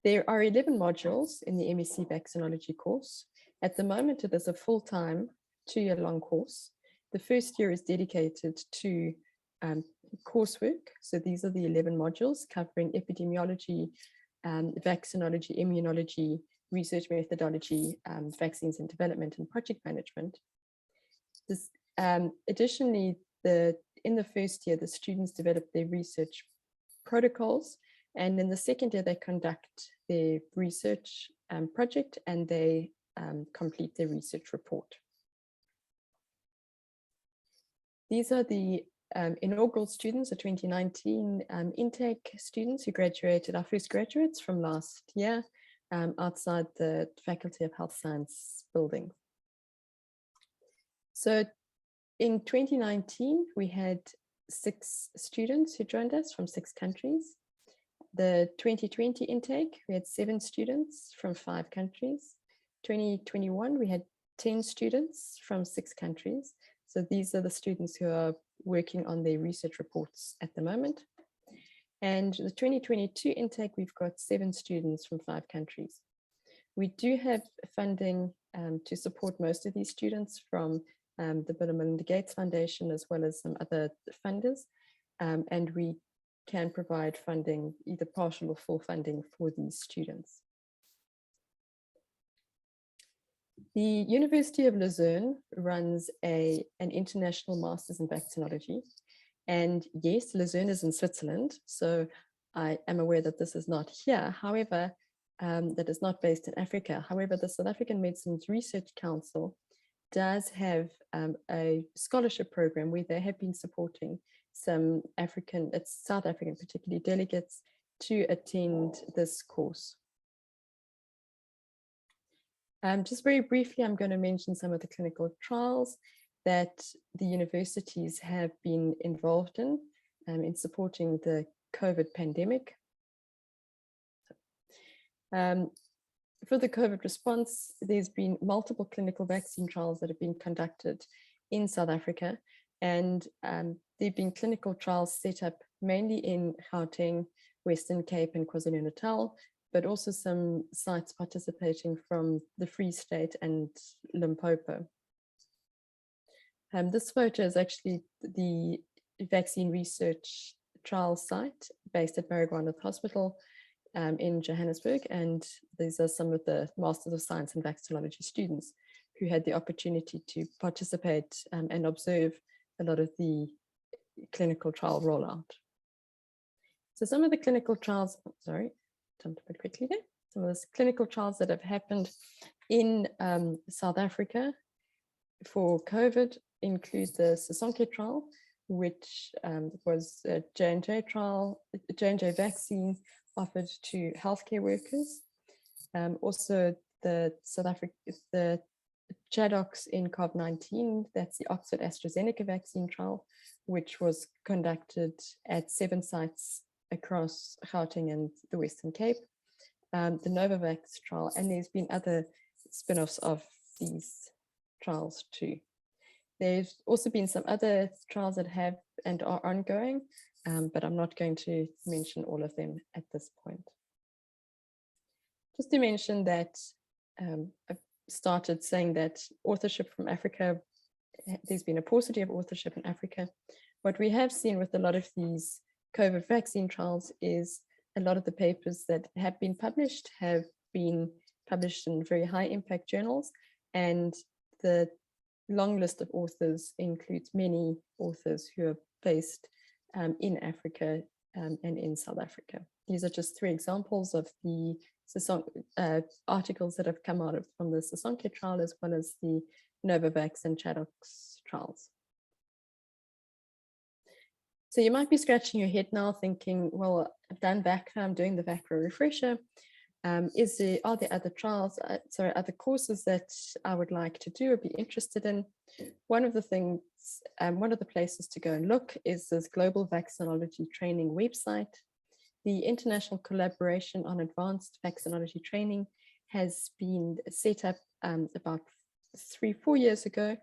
There are 11 modules in the MSc vaccinology course. At the moment, it is a full-time 2-year-long course. The first year is dedicated to coursework. So these are the 11 modules covering epidemiology, vaccinology, immunology, research methodology, vaccines and development, and project management. This, additionally, in the first year, the students develop their research protocols, and in the second year, they conduct their research project, and they complete their research report. These are the inaugural students, the 2019 intake students who graduated, our first graduates from last year outside the Faculty of Health Science building. So in 2019, we had 6 students who joined us from 6 countries. The 2020 intake, we had 7 students from 5 countries. 2021, we had 10 students from 6 countries. So these are the students who are working on their research reports at the moment. And the 2022 intake, we've got 7 students from 5 countries. We do have funding to support most of these students from the Bill and Melinda Gates Foundation, as well as some other funders. And we can provide funding, either partial or full funding, for these students. The University of Lausanne runs an international master's in vaccinology. And yes, Lausanne is in Switzerland, so I am aware that this is not here. However, that is not based in Africa. However, the South African Medicines Research Council does have a scholarship program where they have been supporting some South African particularly delegates to attend this course. Just very briefly, I'm going to mention some of the clinical trials that the universities have been involved in supporting the COVID pandemic. For the COVID response, there's been multiple clinical vaccine trials that have been conducted in South Africa, and there have been clinical trials set up mainly in Gauteng, Western Cape and KwaZulu-Natal, but also some sites participating from the Free State and Limpopo. This photo is actually the vaccine research trial site based at Baragwanath Hospital in Johannesburg, and these are some of the Masters of Science in Vaccinology students who had the opportunity to participate and observe a lot of the clinical trial rollout. So some of the clinical trials, sorry, jumped a bit quickly there. Some of the clinical trials that have happened in South Africa for COVID include the Sisonke trial, which was a J&J trial, J&J vaccine offered to healthcare workers. Also the the ChAdOx in COVID-19, that's the Oxford AstraZeneca vaccine trial, which was conducted at 7 sites across Gauteng and the Western Cape. The Novavax trial, and there's been other spin-offs of these trials too. There's also been some other trials that have and are ongoing, but I'm not going to mention all of them at this point. Just to mention that I've started saying that authorship from Africa, there's been a paucity of authorship in Africa. What we have seen with a lot of these COVID vaccine trials is a lot of the papers that have been published in very high impact journals, and the long list of authors includes many authors who are based in Africa and in South Africa. These are just 3 examples of the articles that have come out from the Sisonke trial, as well as the Novavax and ChAdOx trials. So you might be scratching your head now thinking, well, I've done VACRA, I'm doing the VACRA refresher. Are there other trials, other courses that I would like to do or be interested in? One of the things, one of the places to go and look is this Global Vaccinology Training website. The International Collaboration on Advanced Vaccinology Training has been set up about 3-4 years ago.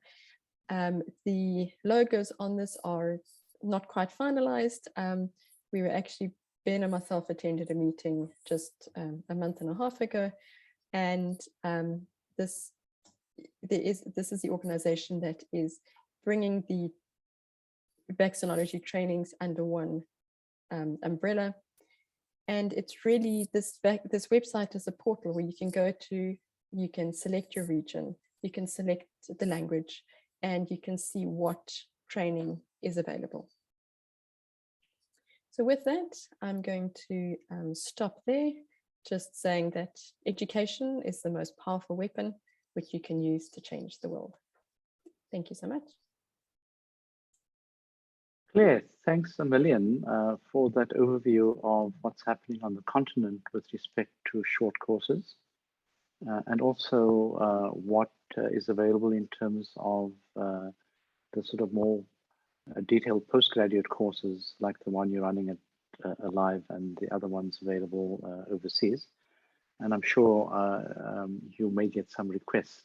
The logos on this are not quite finalized. We were actually, Ben and myself attended a meeting just a month and a half ago, and this is the organization that is bringing the vaccinology trainings under one umbrella. And it's really, this website is a portal where you can go to, you can select your region, you can select the language, and you can see what training is available. So with that, I'm going to stop there, just saying that education is the most powerful weapon which you can use to change the world. Thank you so much. Claire, thanks a million for that overview of what's happening on the continent with respect to short courses, and also what is available in terms of the sort of more detailed postgraduate courses like the one you're running at Alive and the other ones available overseas. And I'm sure you may get some requests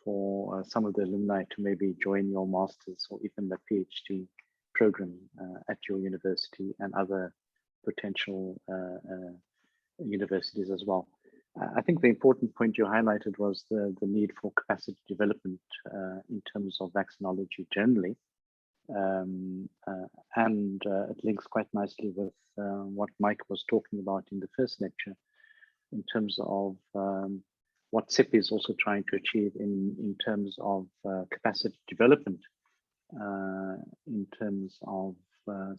for some of the alumni to maybe join your master's or even the PhD program at your university and other potential universities as well. I think the important point you highlighted was the need for capacity development in terms of vaccinology generally. And it links quite nicely with what Mike was talking about in the first lecture in terms of what CEP is also trying to achieve in terms of capacity development, in terms of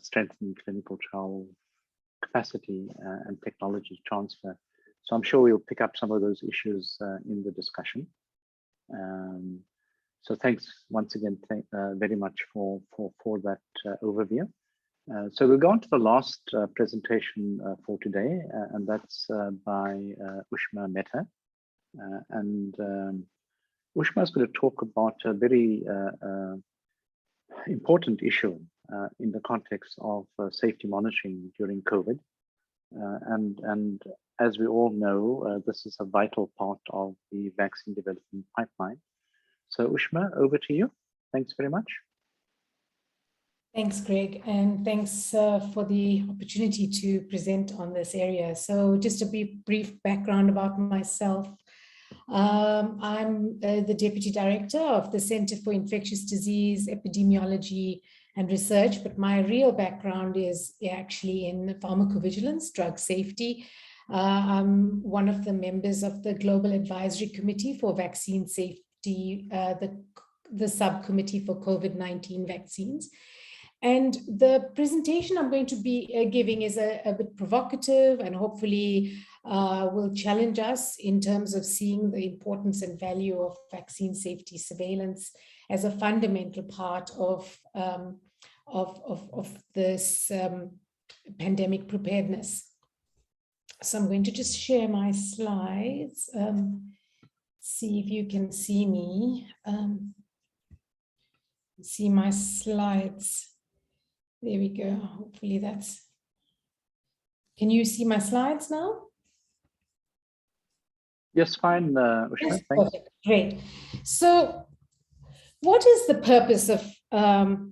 strengthening clinical trial capacity and technology transfer. So I'm sure we'll pick up some of those issues in the discussion. So thanks once again, very much for that overview. So we'll go on to the last presentation for today, and that's by Ushma Mehta. Ushma is going to talk about a very important issue in the context of safety monitoring during COVID. And as we all know, this is a vital part of the vaccine development pipeline. So Ushma, over to you. Thanks very much. Thanks, Greg, and thanks for the opportunity to present on this area. So just a brief background about myself. I'm the Deputy Director of the Center for Infectious Disease, Epidemiology and Research, but my real background is actually in pharmacovigilance, drug safety. I'm one of the members of the Global Advisory Committee for Vaccine Safety, the subcommittee for COVID-19 vaccines. And the presentation I'm going to be giving is a bit provocative and hopefully will challenge us in terms of seeing the importance and value of vaccine safety surveillance as a fundamental part of this pandemic preparedness. So I'm going to just share my slides, see if you can see me, see my slides. There we go. Hopefully that's, can you see my slides now? Yes, fine, Ushma, yes, thanks. perfect. Great. So what is the purpose of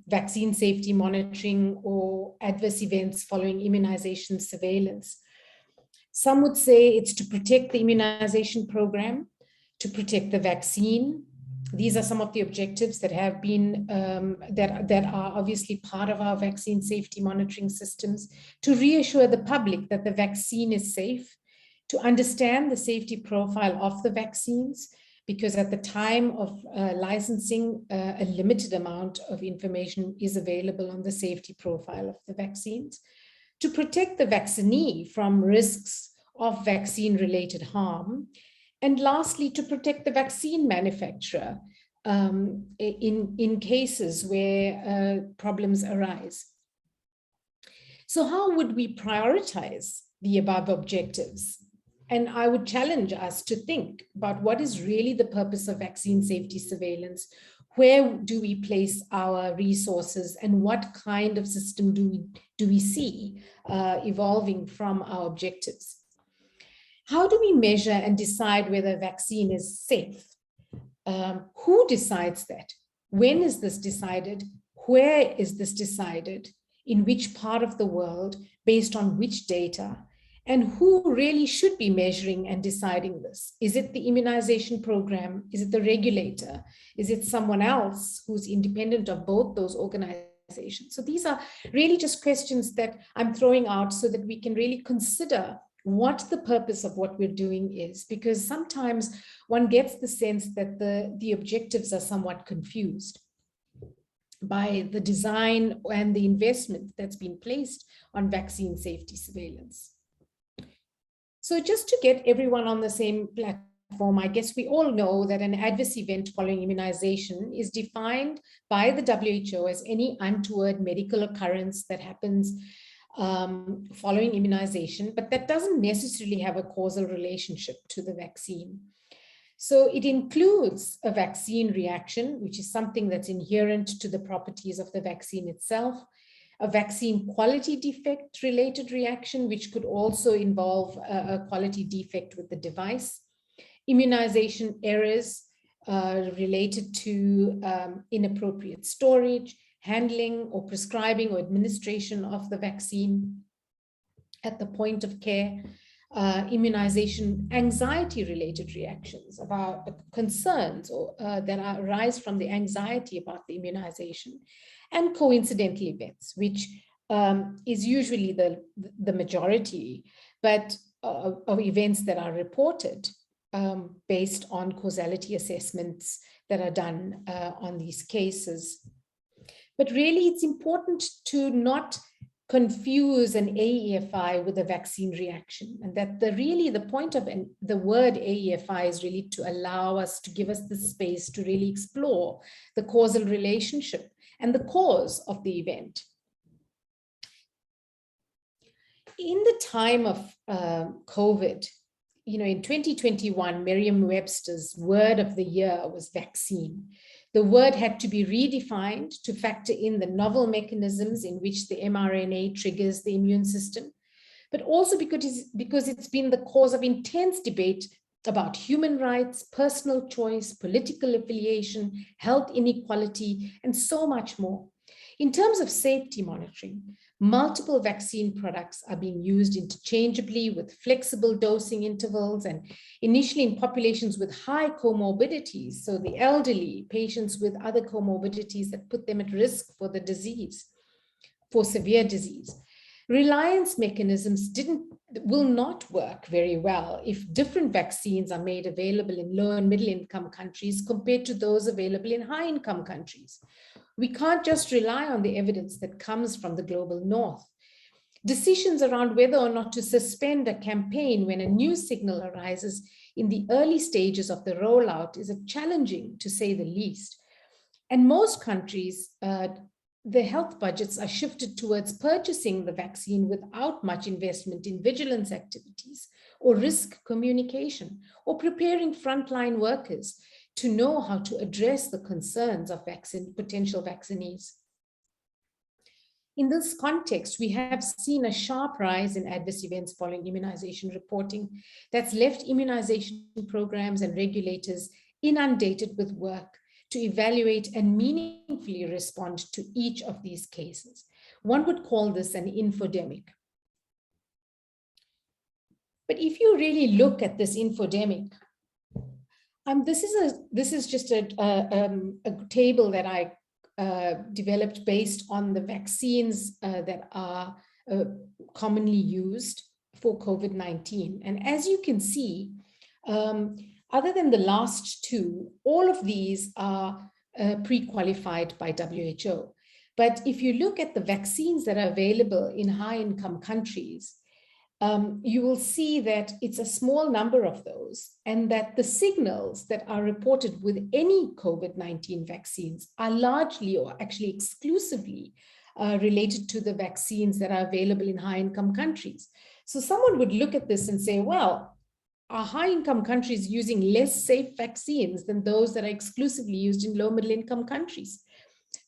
vaccine safety monitoring or adverse events following immunization surveillance? Some would say it's to protect the immunization program, to protect the vaccine. These are some of the objectives that have been, that are obviously part of our vaccine safety monitoring systems, to reassure the public that the vaccine is safe, to understand the safety profile of the vaccines, because at the time of licensing, a limited amount of information is available on the safety profile of the vaccines, to protect the vaccinee from risks of vaccine-related harm, and lastly, to protect the vaccine manufacturer in cases where problems arise. So how would we prioritize the above objectives? And I would challenge us to think about what is really the purpose of vaccine safety surveillance. Where do we place our resources, and what kind of system do we see evolving from our objectives? How do we measure and decide whether a vaccine is safe? Who decides that? When is this decided? Where is this decided? In which part of the world? Based on which data? And who really should be measuring and deciding this? Is it the immunization program? Is it the regulator? Is it someone else who's independent of both those organizations? So these are really just questions that I'm throwing out so that we can really consider what the purpose of what we're doing is, because sometimes one gets the sense that the objectives are somewhat confused by the design and the investment that's been placed on vaccine safety surveillance. So just to get everyone on the same platform, I guess we all know that an adverse event following immunization is defined by the WHO as any untoward medical occurrence that happens following immunization, but that doesn't necessarily have a causal relationship to the vaccine. So it includes a vaccine reaction, which is something that's inherent to the properties of the vaccine itself, a vaccine quality defect related reaction, which could also involve a quality defect with the device, immunization errors related to inappropriate storage, handling or prescribing or administration of the vaccine at the point of care, immunization anxiety-related reactions about concerns or that arise from the anxiety about the immunization, and coincidental events, which is usually the majority, but of events that are reported based on causality assessments that are done on these cases. But really, it's important to not confuse an AEFI with a vaccine reaction, and that the point of the word AEFI is really to allow us, to give us the space to really explore the causal relationship and the cause of the event. In the time of COVID, in 2021, Merriam-Webster's word of the year was vaccine. The word had to be redefined to factor in the novel mechanisms in which the mRNA triggers the immune system, but also because it's been the cause of intense debate about human rights, personal choice, political affiliation, health inequality, and so much more. In terms of safety monitoring, multiple vaccine products are being used interchangeably with flexible dosing intervals, and initially in populations with high comorbidities, so the elderly, patients with other comorbidities that put them at risk for the disease, for severe disease. Reliance mechanisms will not work very well if different vaccines are made available in low and middle income countries compared to those available in high income countries. We can't just rely on the evidence that comes from the global north. Decisions around whether or not to suspend a campaign when a new signal arises in the early stages of the rollout is challenging, to say the least. And most countries, the health budgets are shifted towards purchasing the vaccine without much investment in vigilance activities or risk communication or preparing frontline workers to know how to address the concerns of potential vaccinees. In this context, we have seen a sharp rise in adverse events following immunization reporting that's left immunization programs and regulators inundated with work to evaluate and meaningfully respond to each of these cases. One would call this an infodemic. But if you really look at this infodemic, this is just a table that I developed based on the vaccines that are commonly used for COVID-19. And as you can see, other than the last two, all of these are pre-qualified by WHO. But if you look at the vaccines that are available in high-income countries, you will see that it's a small number of those, and that the signals that are reported with any COVID-19 vaccines are largely or actually exclusively related to the vaccines that are available in high-income countries. So someone would look at this and say, well, are high-income countries using less safe vaccines than those that are exclusively used in low-middle-income countries?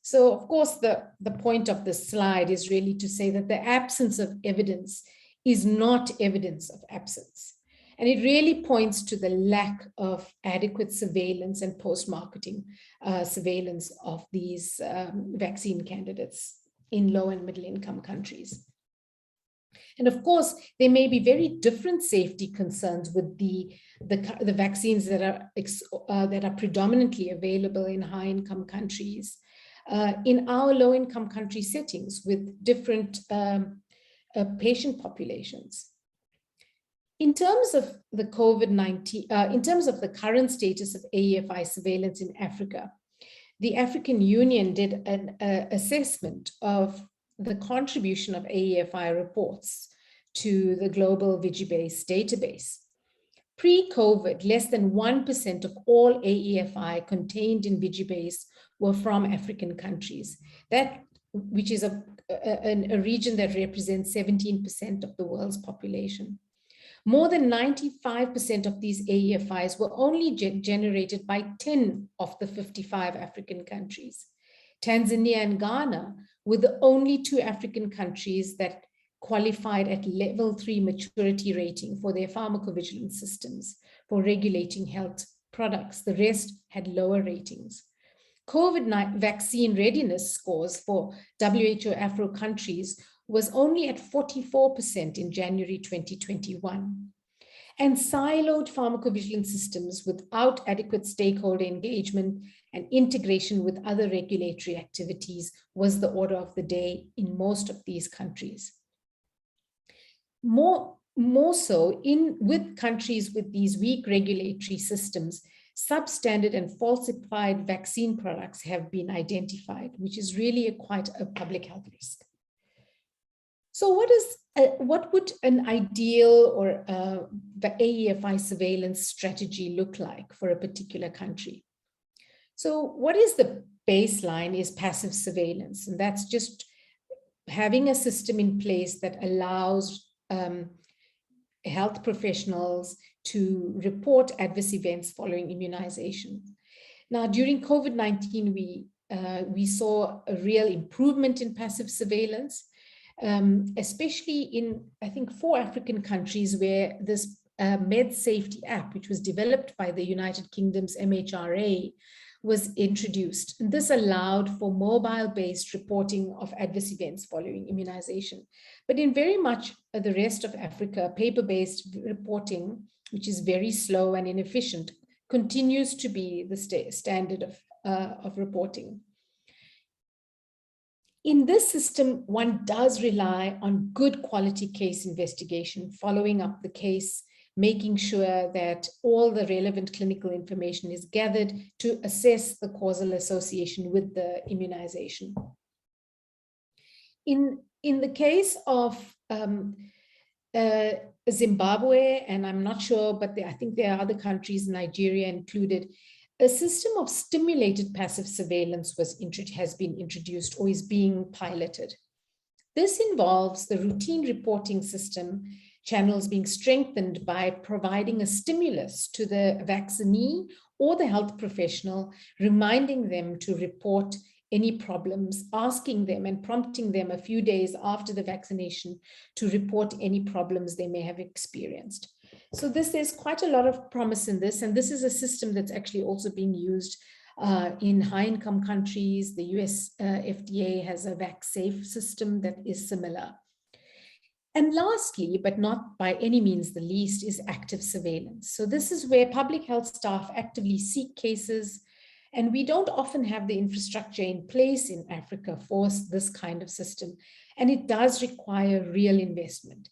So, of course, the point of this slide is really to say that the absence of evidence is not evidence of absence. And it really points to the lack of adequate surveillance and post-marketing surveillance of these vaccine candidates in low and middle income countries. And of course, there may be very different safety concerns with the vaccines that are predominantly available in high income countries, in our low income country settings with different patient populations. In terms of the COVID-19, in terms of the current status of AEFI surveillance in Africa, the African Union did an assessment of the contribution of AEFI reports to the global Vigibase database. Pre-COVID, less than 1% of all AEFI contained in Vigibase were from African countries, which is a region that represents 17% of the world's population. More than 95% of these AEFIs were only generated by 10 of the 55 African countries. Tanzania and Ghana were the only two African countries that qualified at level 3 maturity rating for their pharmacovigilance systems for regulating health products. The rest had lower ratings. COVID-19 vaccine readiness scores for WHO Afro countries was only at 44% in January 2021. And siloed pharmacovigilance systems without adequate stakeholder engagement and integration with other regulatory activities was the order of the day in most of these countries. More so with countries with these weak regulatory systems, substandard and falsified vaccine products have been identified, which is really quite a public health risk. So what would an ideal or the AEFI surveillance strategy look like for a particular country? So what is the baseline is passive surveillance, and that's just having a system in place that allows health professionals to report adverse events following immunization. Now, during COVID-19, we saw a real improvement in passive surveillance, especially in, I think, 4 African countries where this Med Safety app, which was developed by the United Kingdom's MHRA, was introduced. And this allowed for mobile-based reporting of adverse events following immunization. But in very much the rest of Africa, paper-based reporting, which is very slow and inefficient, continues to be the standard of reporting. In this system, one does rely on good quality case investigation, following up the case, making sure that all the relevant clinical information is gathered to assess the causal association with the immunization. In the case of Zimbabwe, and I'm not sure, but I think there are other countries, Nigeria included, a system of stimulated passive surveillance has been introduced or is being piloted. This involves the routine reporting system channels being strengthened by providing a stimulus to the vaccinee or the health professional, reminding them to report any problems, asking them and prompting them a few days after the vaccination to report any problems they may have experienced. So there's quite a lot of promise in this, and this is a system that's actually also being used in high-income countries. The US FDA has a VacSafe system that is similar. And lastly, but not by any means the least, is active surveillance. So this is where public health staff actively seek cases, and we don't often have the infrastructure in place in Africa for this kind of system, and it does require real investment.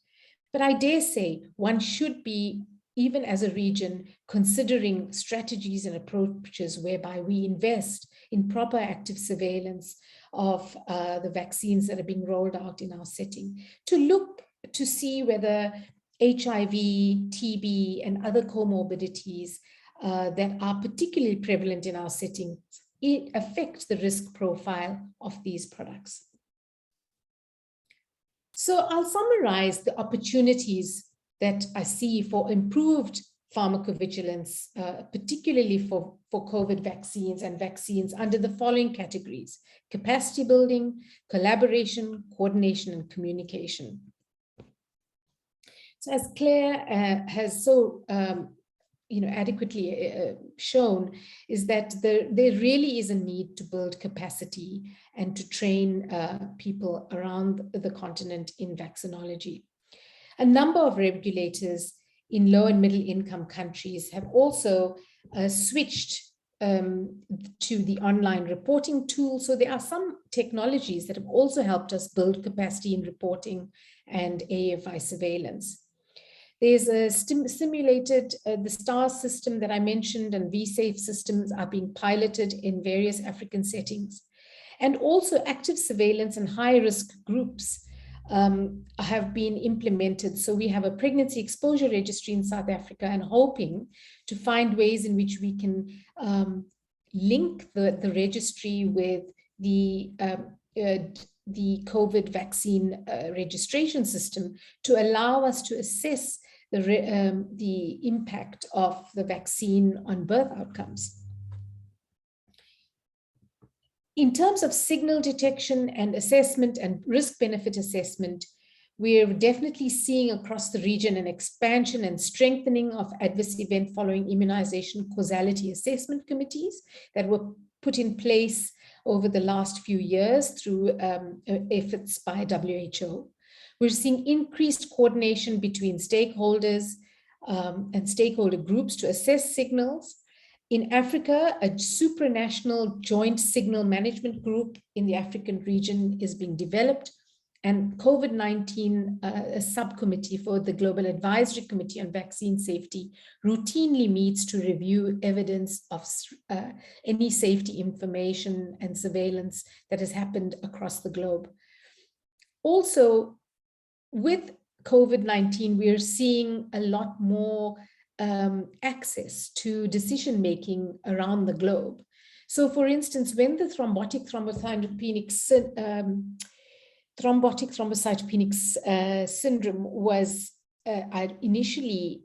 But I dare say one should be, even as a region, considering strategies and approaches whereby we invest in proper active surveillance of the vaccines that are being rolled out in our setting, to look to see whether HIV, TB, and other comorbidities that are particularly prevalent in our setting affect the risk profile of these products. So I'll summarize the opportunities that I see for improved pharmacovigilance, particularly for COVID vaccines and vaccines, under the following categories: capacity building, collaboration, coordination, and communication. So as Claire has so adequately shown, is that there really is a need to build capacity and to train people around the continent in vaccinology. A number of regulators in low and middle income countries have also switched to the online reporting tool. So there are some technologies that have also helped us build capacity in reporting and AFI surveillance. There's a simulated, the STARS system that I mentioned, and VSafe systems are being piloted in various African settings. And also active surveillance and high-risk groups have been implemented. So we have a pregnancy exposure registry in South Africa, and hoping to find ways in which we can link the registry with the COVID vaccine registration system to allow us to assess the impact of the vaccine on birth outcomes. In terms of signal detection and assessment and risk-benefit assessment, we're definitely seeing across the region an expansion and strengthening of adverse event following immunization causality assessment committees that were put in place over the last few years through efforts by WHO. We're seeing increased coordination between stakeholders and stakeholder groups to assess signals. In Africa, a supranational joint signal management group in the African region is being developed, and COVID-19, a subcommittee for the Global Advisory Committee on Vaccine Safety, routinely meets to review evidence of any safety information and surveillance that has happened across the globe. Also, with COVID-19, we're seeing a lot more access to decision-making around the globe. So for instance, when the thrombotic thrombocytopenic syndrome was initially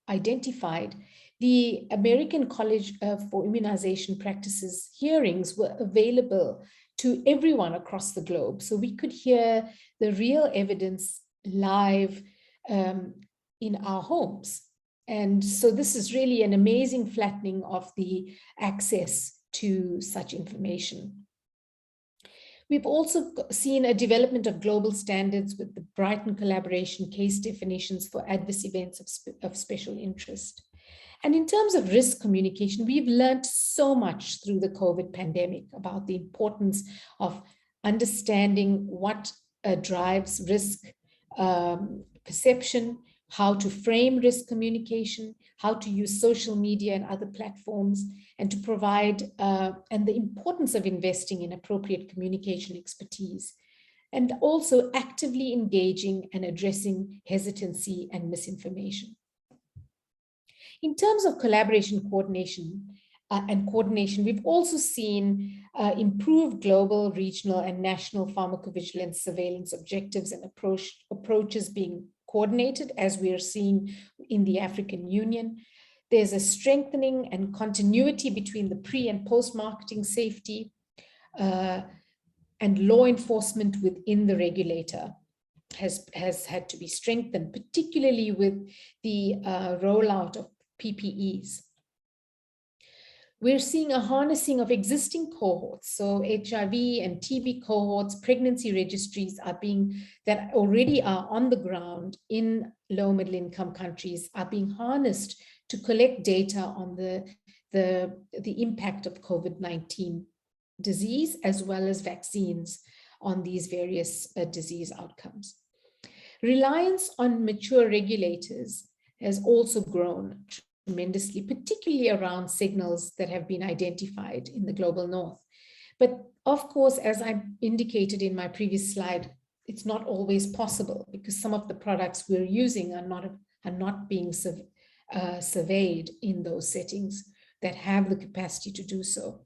identified, the American College for Immunization Practices hearings were available to everyone across the globe. So we could hear the real evidence live in our homes. And so this is really an amazing flattening of the access to such information. We've also seen a development of global standards with the Brighton collaboration case definitions for adverse events of special interest. And in terms of risk communication, we've learned so much through the COVID pandemic about the importance of understanding what drives risk perception, how to frame risk communication, how to use social media and other platforms, and to provide, and the importance of investing in appropriate communication expertise, and also actively engaging and addressing hesitancy and misinformation. In terms of collaboration, coordination, we've also seen improved global, regional, and national pharmacovigilance surveillance objectives and approaches being coordinated, as we are seeing in the African Union. There's a strengthening and continuity between the pre- and post-marketing safety and law enforcement within the regulator has had to be strengthened, particularly with the rollout of PPEs. We're seeing a harnessing of existing cohorts. So HIV and TB cohorts, pregnancy registries that already are on the ground in low middle income countries are being harnessed to collect data on the impact of COVID-19 disease, as well as vaccines on these various disease outcomes. Reliance on mature regulators has also grown tremendously, particularly around signals that have been identified in the global north. But of course, as I indicated in my previous slide, it's not always possible because some of the products we're using are not being surveyed in those settings that have the capacity to do so.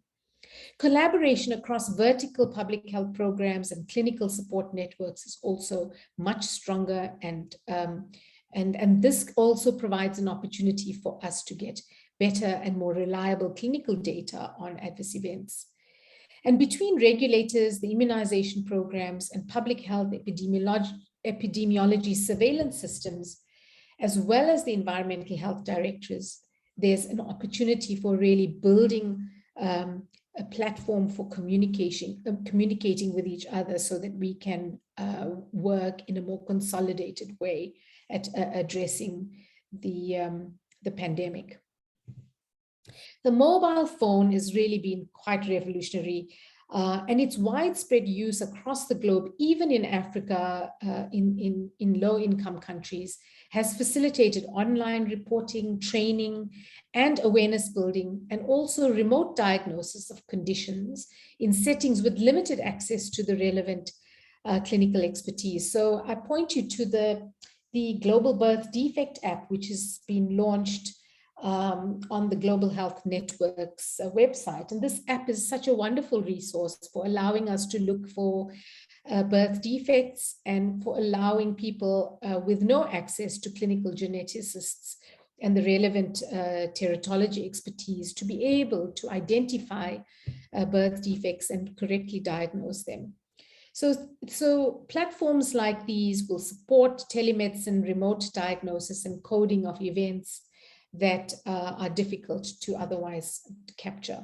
Collaboration across vertical public health programs and clinical support networks is also much stronger, and this also provides an opportunity for us to get better and more reliable clinical data on adverse events. And between regulators, the immunization programs, and public health epidemiology surveillance systems, as well as the environmental health directorates, there's an opportunity for really building a platform for communicating with each other so that we can work in a more consolidated way at addressing the pandemic. The mobile phone has really been quite revolutionary, and its widespread use across the globe, even in Africa, in low-income countries, has facilitated online reporting, training, and awareness building, and also remote diagnosis of conditions in settings with limited access to the relevant clinical expertise. So I point you to the Global Birth Defect app, which has been launched on the Global Health Network's website. And this app is such a wonderful resource for allowing us to look for birth defects and for allowing people with no access to clinical geneticists and the relevant teratology expertise to be able to identify birth defects and correctly diagnose them. So platforms like these will support telemedicine, remote diagnosis, and coding of events that are difficult to otherwise capture.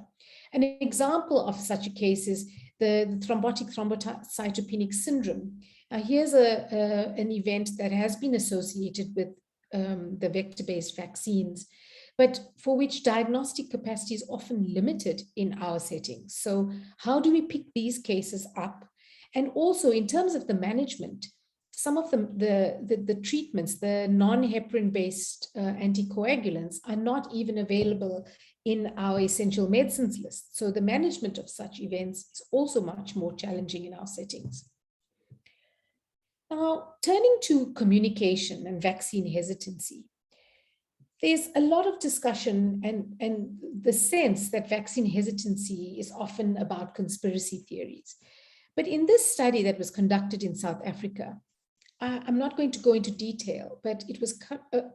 An example of such a case is the thrombotic thrombocytopenic syndrome. Here's an event that has been associated with the vector-based vaccines, but for which diagnostic capacity is often limited in our settings. So how do we pick these cases up? And also in terms of the management, some of the treatments, the non-heparin-based anticoagulants, are not even available in our essential medicines list. So the management of such events is also much more challenging in our settings. Now, turning to communication and vaccine hesitancy, there's a lot of discussion and the sense that vaccine hesitancy is often about conspiracy theories. But in this study that was conducted in South Africa, I'm not going to go into detail, but it was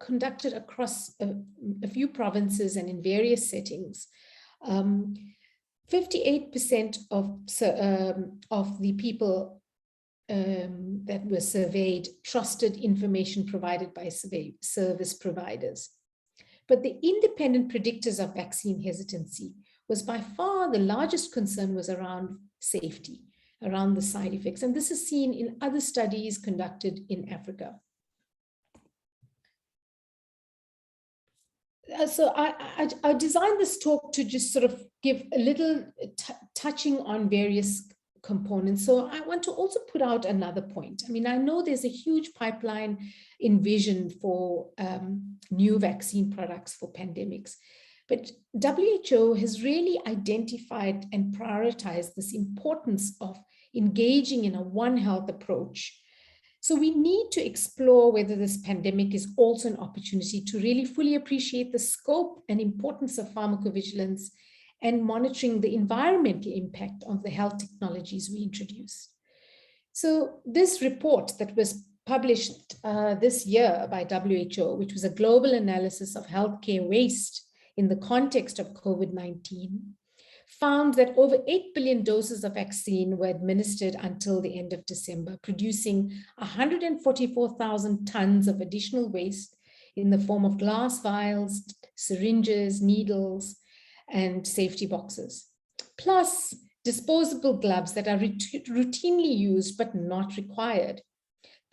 conducted across a few provinces and in various settings. 58% of the people that were surveyed trusted information provided by service providers. But the independent predictors of vaccine hesitancy was by far the largest concern was around safety, around the side effects. And this is seen in other studies conducted in Africa. So I designed this talk to just sort of give a little touching on various components. So I want to also put out another point. I mean, I know there's a huge pipeline envisioned for new vaccine products for pandemics, but WHO has really identified and prioritized this importance of engaging in a One Health approach. So we need to explore whether this pandemic is also an opportunity to really fully appreciate the scope and importance of pharmacovigilance and monitoring the environmental impact of the health technologies we introduce. So this report that was published this year by WHO, which was a global analysis of healthcare waste in the context of COVID-19, found that over 8 billion doses of vaccine were administered until the end of December, producing 144,000 tons of additional waste in the form of glass vials, syringes, needles, and safety boxes, plus disposable gloves that are routinely used but not required.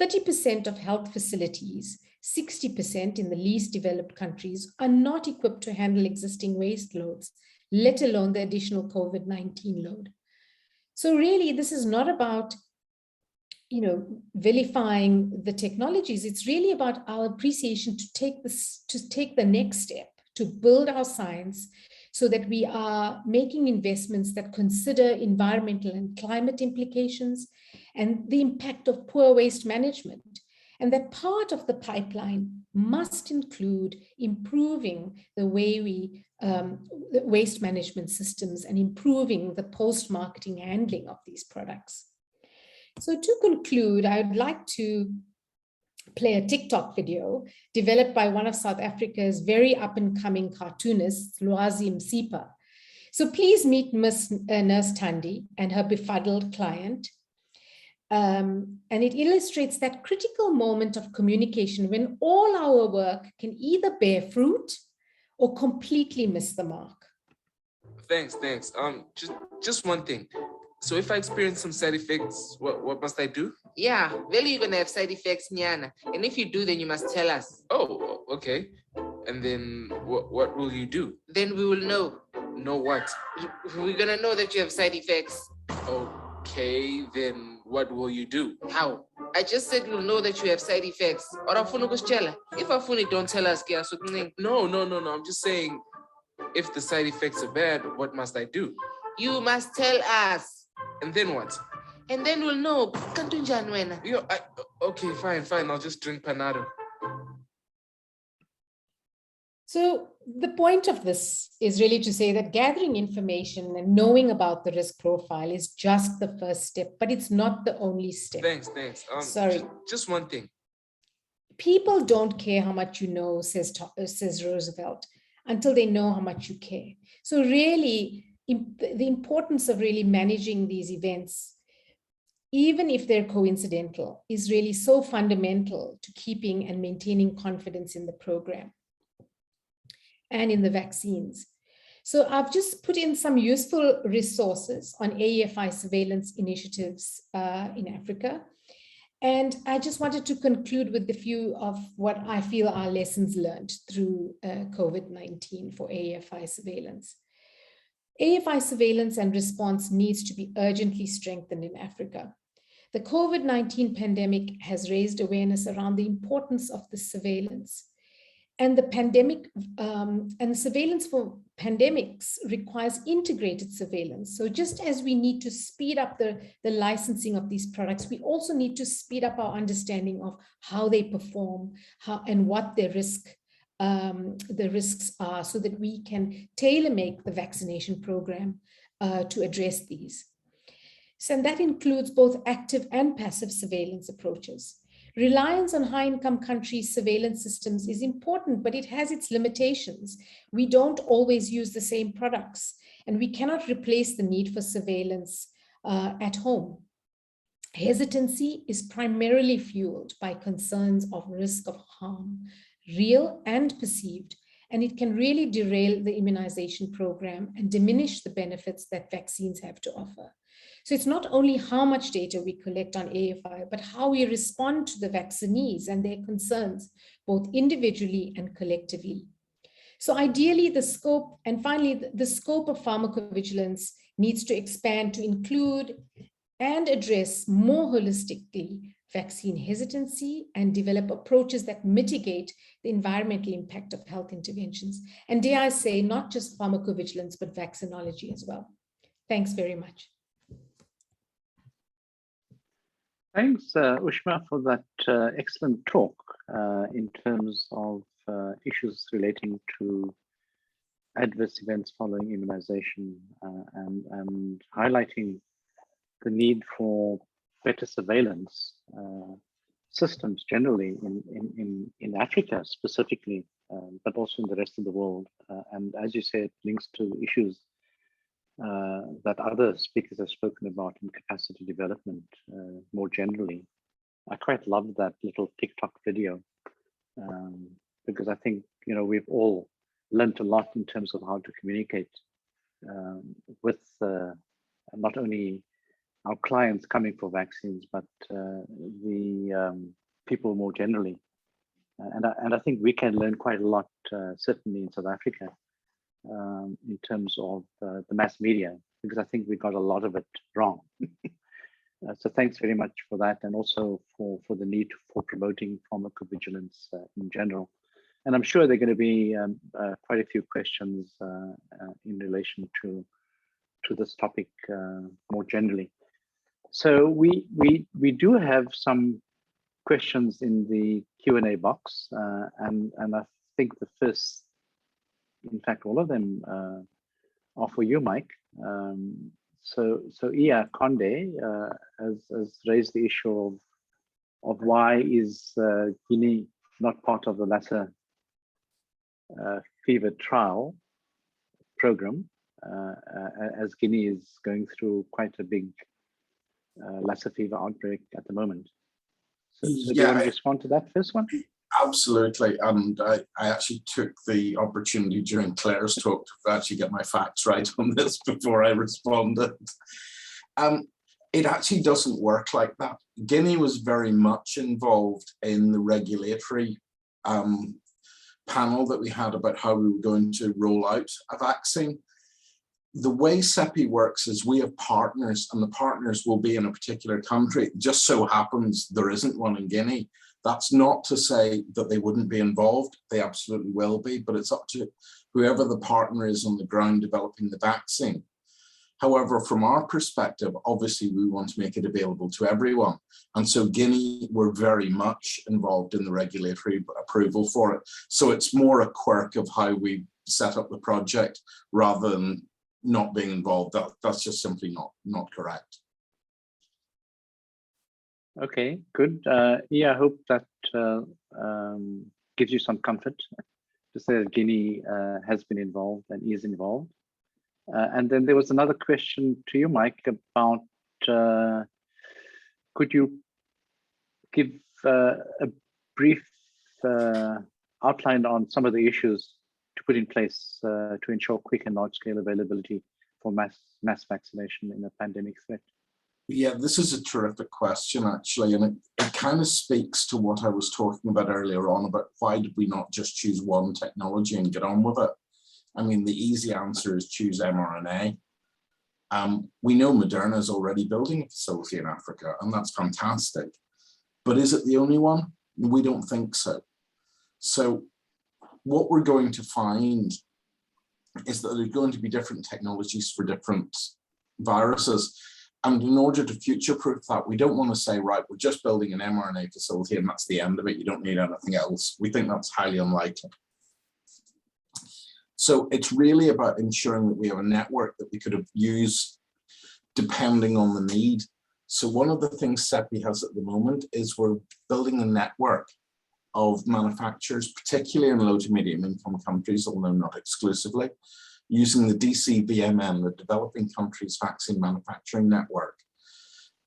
30% of health facilities, 60% in the least developed countries, are not equipped to handle existing waste loads, let alone the additional COVID-19 load. So really, this is not about, vilifying the technologies. It's really about our appreciation to take the next step, to build our science so that we are making investments that consider environmental and climate implications and the impact of poor waste management. And that part of the pipeline must include improving the way we waste management systems and improving the post-marketing handling of these products. So to conclude, I would like to play a TikTok video developed by one of South Africa's very up-and-coming cartoonists, Lwazi Msipa. So please meet Nurse Thandi and her befuddled client. And it illustrates that critical moment of communication when all our work can either bear fruit or completely miss the mark. Thanks. Just one thing. So if I experience some side effects, what must I do? Yeah, really you're gonna have side effects, Nyana. And if you do, then you must tell us. Oh, okay. And then what will you do? Then we will know. Know what? We're gonna know that you have side effects. Okay, then what will you do? How? I just said we'll know that you have side effects. Or if Afuni don't tell us, No. I'm just saying, if the side effects are bad, what must I do? You must tell us. And then what? And then we'll know. Okay, fine. I'll just drink Panado. So the point of this is really to say that gathering information and knowing about the risk profile is just the first step, but it's not the only step. Thanks. Sorry. Just one thing. People don't care how much you know, says Roosevelt, until they know how much you care. So really, the importance of really managing these events, even if they're coincidental, is really so fundamental to keeping and maintaining confidence in the program and in the vaccines. So I've just put in some useful resources on AEFI surveillance initiatives in Africa. And I just wanted to conclude with a few of what I feel are lessons learned through COVID-19 for AEFI surveillance. AEFI surveillance and response needs to be urgently strengthened in Africa. The COVID-19 pandemic has raised awareness around the importance of the surveillance. And the pandemic and surveillance for pandemics requires integrated surveillance. So just as we need to speed up the licensing of these products, we also need to speed up our understanding of how they perform, and what their the risks are, so that we can tailor-make the vaccination program to address these. So, and that includes both active and passive surveillance approaches. Reliance on high-income countries' surveillance systems is important, but it has its limitations. We don't always use the same products, and we cannot replace the need for surveillance at home. Hesitancy is primarily fueled by concerns of risk of harm, real and perceived, and it can really derail the immunization program and diminish the benefits that vaccines have to offer. So it's not only how much data we collect on AFI, but how we respond to the vaccinees and their concerns, both individually and collectively. So ideally, the scope, and finally, the scope of pharmacovigilance needs to expand to include and address more holistically vaccine hesitancy and develop approaches that mitigate the environmental impact of health interventions. And dare I say, not just pharmacovigilance, but vaccinology as well. Thanks very much. Thanks, Ushma, for that excellent talk in terms of issues relating to adverse events following immunization and highlighting the need for better surveillance systems generally in Africa specifically, but also in the rest of the world. And as you said, links to issues that other speakers have spoken about in capacity development more generally. I quite love that little TikTok video because I think, you know, we've all learned a lot in terms of how to communicate with not only our clients coming for vaccines, but the people more generally. And I think we can learn quite a lot, certainly in South Africa, in terms of the mass media, because I think we got a lot of it wrong. So thanks very much for that, and also for the need for promoting pharmacovigilance in general. And I'm sure there are going to be quite a few questions in relation to this topic more generally. So we do have some questions in the Q&A box, and I think the first, in fact, all of them are for you, Mike. So Iya Conde has raised the issue of why is Guinea not part of the Lassa fever trial program, as Guinea is going through quite a big Lassa fever outbreak at the moment. So do you want to respond to that first one? Absolutely, and I actually took the opportunity during Claire's talk to actually get my facts right on this before I responded. It actually doesn't work like that. Guinea was very much involved in the regulatory panel that we had about how we were going to roll out a vaccine. The way CEPI works is we have partners, and the partners will be in a particular country. It just so happens there isn't one in Guinea. That's not to say that they wouldn't be involved. They absolutely will be, but it's up to whoever the partner is on the ground developing the vaccine. However, from our perspective, obviously we want to make it available to everyone. And so Guinea were very much involved in the regulatory approval for it. So it's more a quirk of how we set up the project rather than not being involved. That's just simply not correct. Okay, good. Yeah, I hope that gives you some comfort to say that Guinea has been involved and is involved. And then there was another question to you, Mike, about could you give a brief outline on some of the issues to put in place to ensure quick and large-scale availability for mass vaccination in a pandemic threat? Yeah, this is a terrific question, actually, and it kind of speaks to what I was talking about earlier on about why did we not just choose one technology and get on with it? I mean, the easy answer is choose mRNA. We know Moderna is already building a facility in Africa, and that's fantastic. But is it the only one? We don't think so. So what we're going to find is that there's going to be different technologies for different viruses. And in order to future-proof that, we don't want to say, right, we're just building an mRNA facility and that's the end of it. You don't need anything else. We think that's highly unlikely. So it's really about ensuring that we have a network that we could use depending on the need. So one of the things CEPI has at the moment is we're building a network of manufacturers, particularly in low to medium income countries, although not exclusively, using the DCVMN, the Developing Countries Vaccine Manufacturing Network.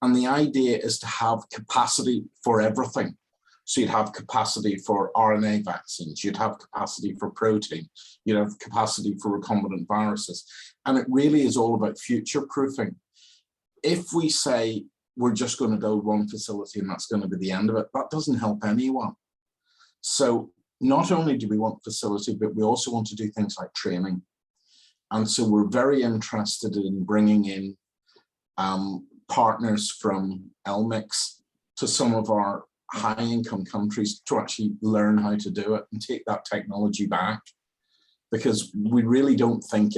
And the idea is to have capacity for everything. So you'd have capacity for RNA vaccines, you'd have capacity for protein, you'd have capacity for recombinant viruses. And it really is all about future proofing. If we say we're just going to build one facility and that's going to be the end of it, that doesn't help anyone. So not only do we want facility, but we also want to do things like training. And so we're very interested in bringing in partners from LMICs to some of our high-income countries to actually learn how to do it and take that technology back, because we really don't think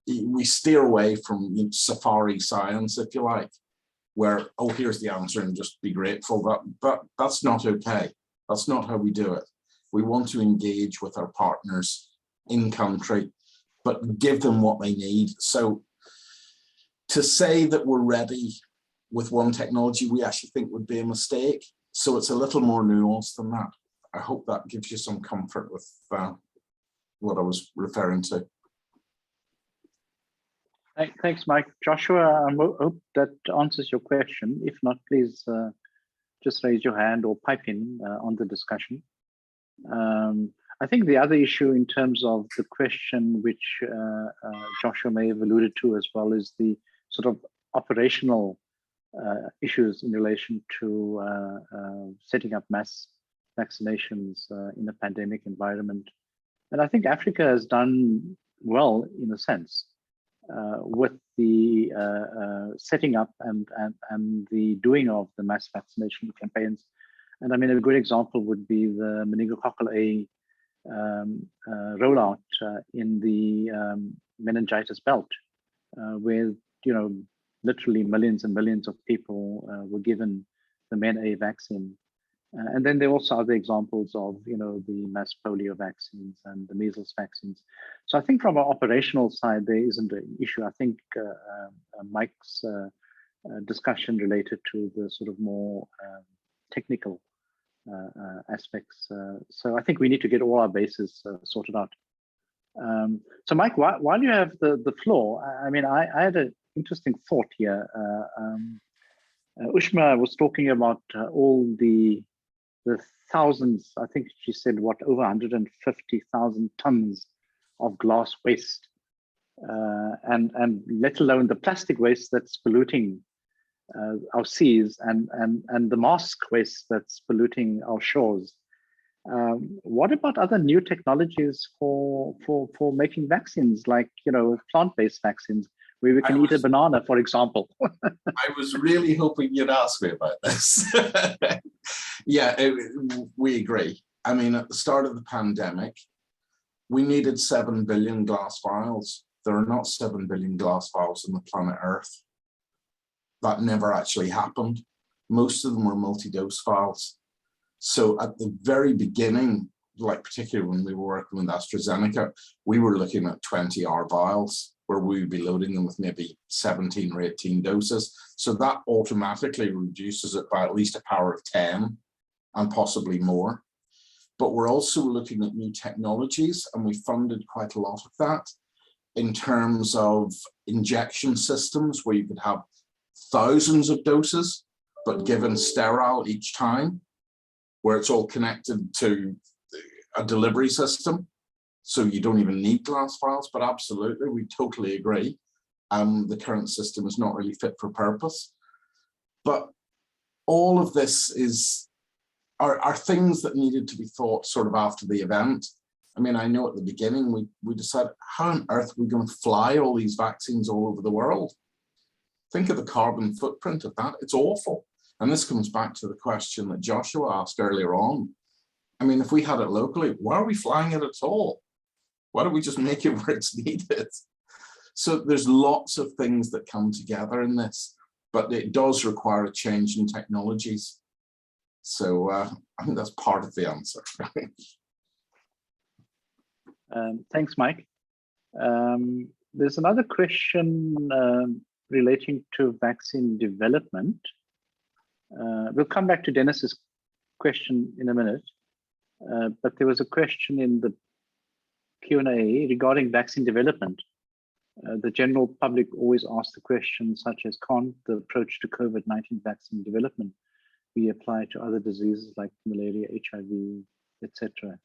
we steer away from safari science, if you like, where, oh, here's the answer and just be grateful. That's not okay. That's not how we do it. We want to engage with our partners in country, but give them what they need. So to say that we're ready with one technology, we actually think would be a mistake. So it's a little more nuanced than that. I hope that gives you some comfort with what I was referring to. Thanks, Mike. Joshua, I hope that answers your question. If not, please just raise your hand or pipe in on the discussion. I think the other issue in terms of the question, which Joshua may have alluded to as well, is the sort of operational issues in relation to setting up mass vaccinations in a pandemic environment. And I think Africa has done well in a sense with the setting up and the doing of the mass vaccination campaigns. And I mean, a good example would be the meningococcal A rollout in the meningitis belt, where, you know, literally millions and millions of people were given the Men-A vaccine. And then there are also other examples of, you know, the mass polio vaccines and the measles vaccines. So I think from an operational side, there isn't an issue. I think Mike's discussion related to the sort of more technical aspects. So I think we need to get all our bases sorted out. So Mike, while you have the floor, I mean, I had an interesting thought here. Ushma was talking about all the thousands, I think she said, what, over 150,000 tons of glass waste, and let alone the plastic waste that's polluting our seas and the mask waste that's polluting our shores. What about other new technologies for making vaccines, like, you know, plant-based vaccines, where we can eat a banana, for example? I was really hoping you'd ask me about this. Yeah, we agree. I mean, at the start of the pandemic, we needed 7 billion glass vials. There are not 7 billion glass vials on the planet Earth. That never actually happened. Most of them were multi-dose vials. So at the very beginning, like particularly when we were working with AstraZeneca, we were looking at 20R vials, where we would be loading them with maybe 17 or 18 doses. So that automatically reduces it by at least a power of 10 and possibly more. But we're also looking at new technologies, and we funded quite a lot of that in terms of injection systems where you could have thousands of doses, but given sterile each time, where it's all connected to a delivery system. So you don't even need glass vials, but absolutely, we totally agree. The current system is not really fit for purpose. But all of this are things that needed to be thought sort of after the event. I mean, I know at the beginning, we decided, how on earth are we going to fly all these vaccines all over the world? Think of the carbon footprint of that. It's awful. And this comes back to the question that Joshua asked earlier on. I mean, if we had it locally, why are we flying it at all? Why don't we just make it where it's needed? So there's lots of things that come together in this, but it does require a change in technologies. So I think that's part of the answer. Thanks, Mike. There's another question relating to vaccine development. We'll come back to Dennis's question in a minute, but there was a question in the Q&A regarding vaccine development. The general public always asks the question such as, can't the approach to COVID-19 vaccine development be applied to other diseases like malaria, HIV, etc.?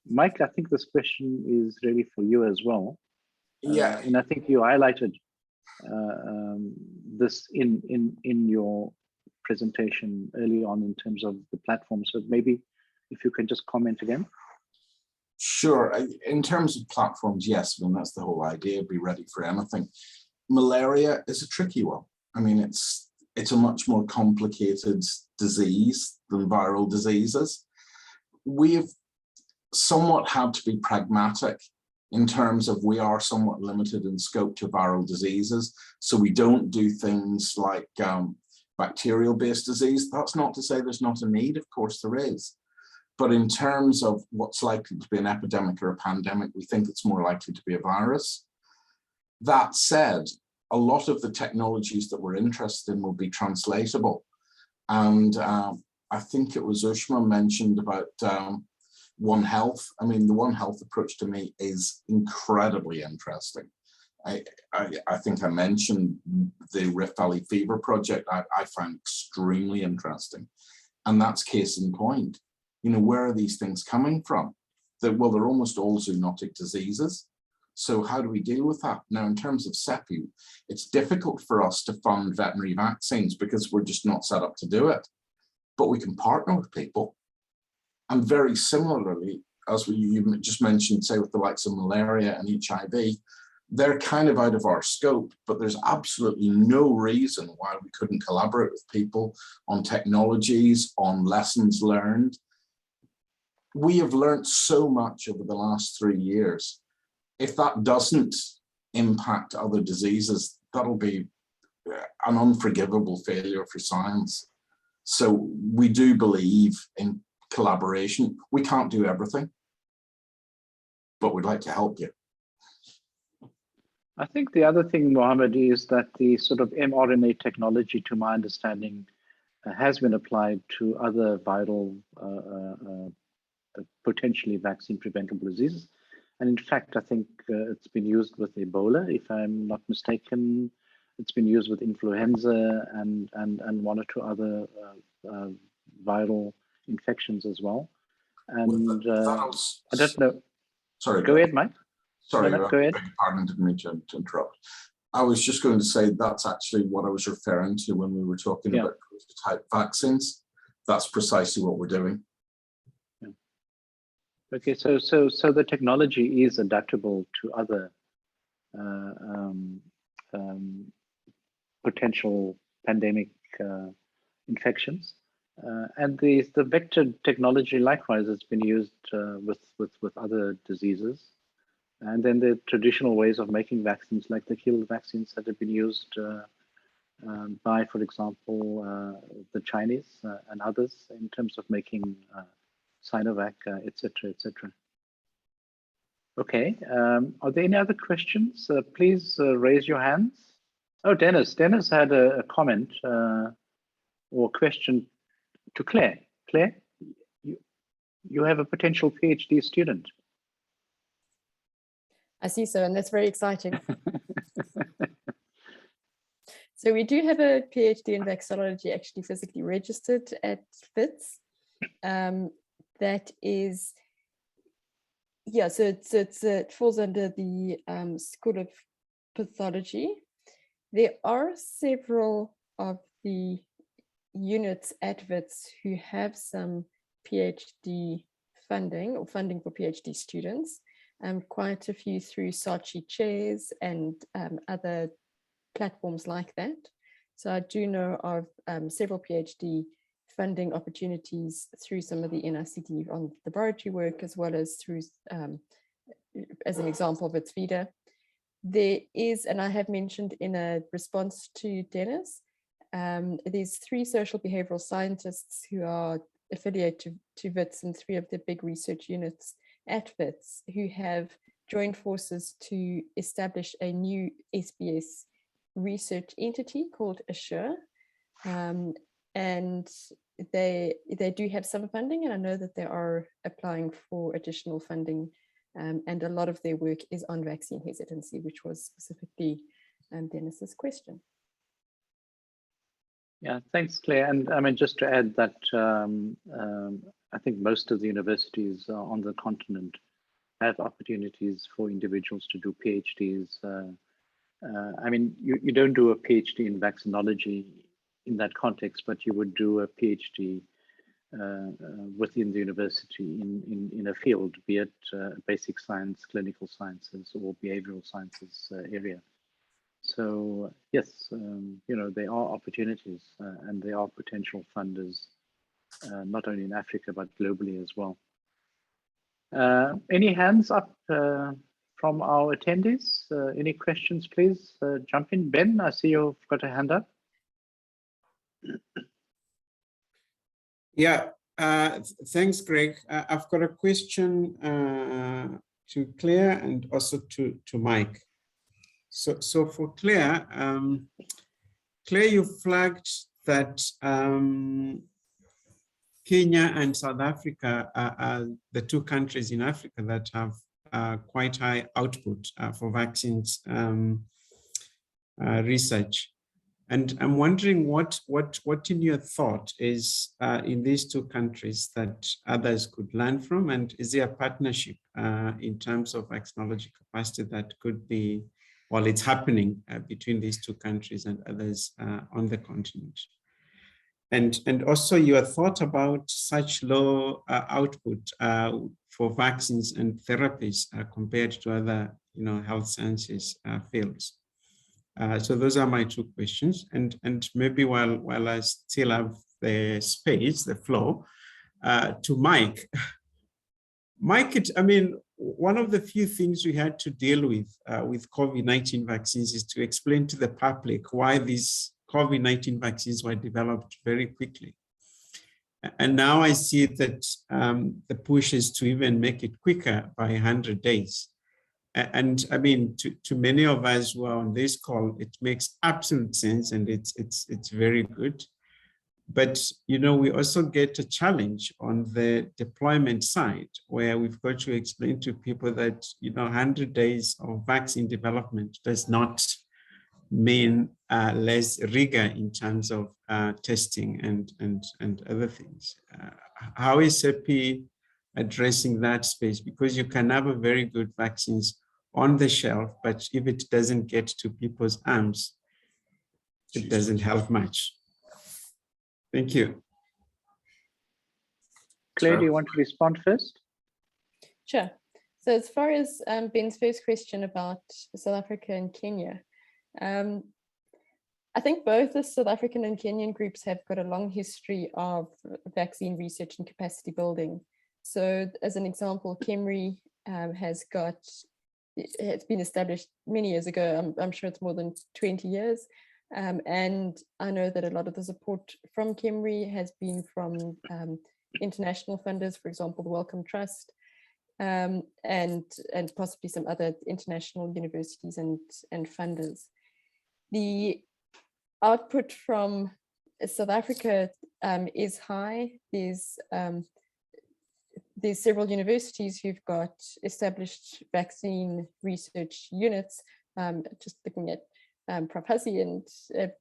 Mike, I think this question is really for you as well. Yeah. And I think you highlighted this in your presentation early on in terms of the platform. So maybe if you can just comment again. Sure. In terms of platforms, yes, I mean, that's the whole idea, be ready for anything. Malaria is a tricky one. I mean, it's a much more complicated disease than viral diseases. We've somewhat had to be pragmatic in terms of we are somewhat limited in scope to viral diseases. So we don't do things like bacterial-based disease. That's not to say there's not a need, of course there is. But in terms of what's likely to be an epidemic or a pandemic, we think it's more likely to be a virus. That said, a lot of the technologies that we're interested in will be translatable. And I think it was Ushma mentioned about One Health. I mean, the One Health approach to me is incredibly interesting. I think I mentioned the Rift Valley Fever project. I find extremely interesting. And that's case in point. You know, where are these things coming from? Well, they're almost all zoonotic diseases. So how do we deal with that? Now, in terms of CEPI, it's difficult for us to fund veterinary vaccines because we're just not set up to do it. But we can partner with people. And very similarly, as you just mentioned, say with the likes of malaria and HIV, they're kind of out of our scope, but there's absolutely no reason why we couldn't collaborate with people on technologies, on lessons learned. We have learned so much over the last 3 years. If that doesn't impact other diseases, that'll be an unforgivable failure for science. So we do believe in collaboration. We can't do everything, but we'd like to help you. I think the other thing, Mohammed, is that the sort of mRNA technology, to my understanding, has been applied to other viral, potentially vaccine preventable diseases. And in fact, I think it's been used with Ebola, if I'm not mistaken. It's been used with influenza and one or two other viral infections as well. And I don't know. Sorry. Go ahead, Mike. Sorry, go ahead. Pardon, didn't mean to interrupt. I was just going to say that's actually what I was referring to when we were talking about prototype vaccines. That's precisely what we're doing. Yeah. Okay, so the technology is adaptable to other potential pandemic infections, and the vector technology likewise has been used with other diseases. And then the traditional ways of making vaccines, like the kill vaccines that have been used by, for example, the Chinese and others in terms of making Sinovac, et cetera. Okay, are there any other questions? Please raise your hands. Oh, Dennis had a comment or question to Claire. Claire, you have a potential PhD student. I see so, and that's very exciting. So we do have a PhD in vaccinology actually physically registered at FITS. That is, yeah, so it falls under the School of Pathology. There are several of the units at WITS who have some PhD funding or funding for PhD students. Quite a few through Saatchi chairs and other platforms like that. So I do know of several PhD funding opportunities through some of the NICD on laboratory work, as well as through, as an example, with FIDA. There is, and I have mentioned in a response to Dennis, there's 3 social behavioral scientists who are affiliated to WITS and 3 of the big research units at WITS who have joined forces to establish a new SBS research entity called Assure. And they do have some funding, and I know that they are applying for additional funding, and a lot of their work is on vaccine hesitancy, which was specifically Dennis's question. Yeah, thanks, Claire. And I mean, just to add that I think most of the universities on the continent have opportunities for individuals to do PhDs. I mean, you don't do a PhD in vaccinology in that context, but you would do a PhD within the university in a field, be it basic science, clinical sciences, or behavioral sciences area. So yes, you know, there are opportunities and there are potential funders, not only in Africa, but globally as well. Any hands up from our attendees? Any questions, please jump in. Ben, I see you've got a hand up. Yeah, thanks, Greg. I've got a question to Claire and also to Mike. So for Claire, Claire, you flagged that Kenya and South Africa are the 2 countries in Africa that have quite high output for vaccines research. And I'm wondering what in your thought is in these 2 countries that others could learn from, and is there a partnership in terms of vaccinology capacity that could be, well, it's happening between these 2 countries and others on the continent? And also your thought about such low output for vaccines and therapies compared to other, you know, health sciences fields. So those are my 2 questions. And maybe while I still have the space, the floor, to Mike. Mike, I mean, one of the few things we had to deal with COVID-19 vaccines is to explain to the public why these COVID-19 vaccines were developed very quickly. And now I see that the push is to even make it quicker by 100 days. And I mean, to many of us who are on this call, it makes absolute sense, and it's very good. But, you know, we also get a challenge on the deployment side, where we've got to explain to people that, you know, 100 days of vaccine development does not mean less rigor in terms of testing and other things. How is CEPI addressing that space? Because you can have a very good vaccines on the shelf, but if it doesn't get to people's arms, it doesn't help much. Thank you. Claire, do you want to respond first? Sure. So as far as Ben's first question about South Africa and Kenya, I think both the South African and Kenyan groups have got a long history of vaccine research and capacity building. So as an example, KEMRI it's been established many years ago. I'm sure it's more than 20 years. And I know that a lot of the support from KEMRI has been from international funders, for example, the Wellcome Trust, and possibly some other international universities and funders. The output from South Africa is high. There's several universities who've got established vaccine research units. Just looking at Prof. Hussey and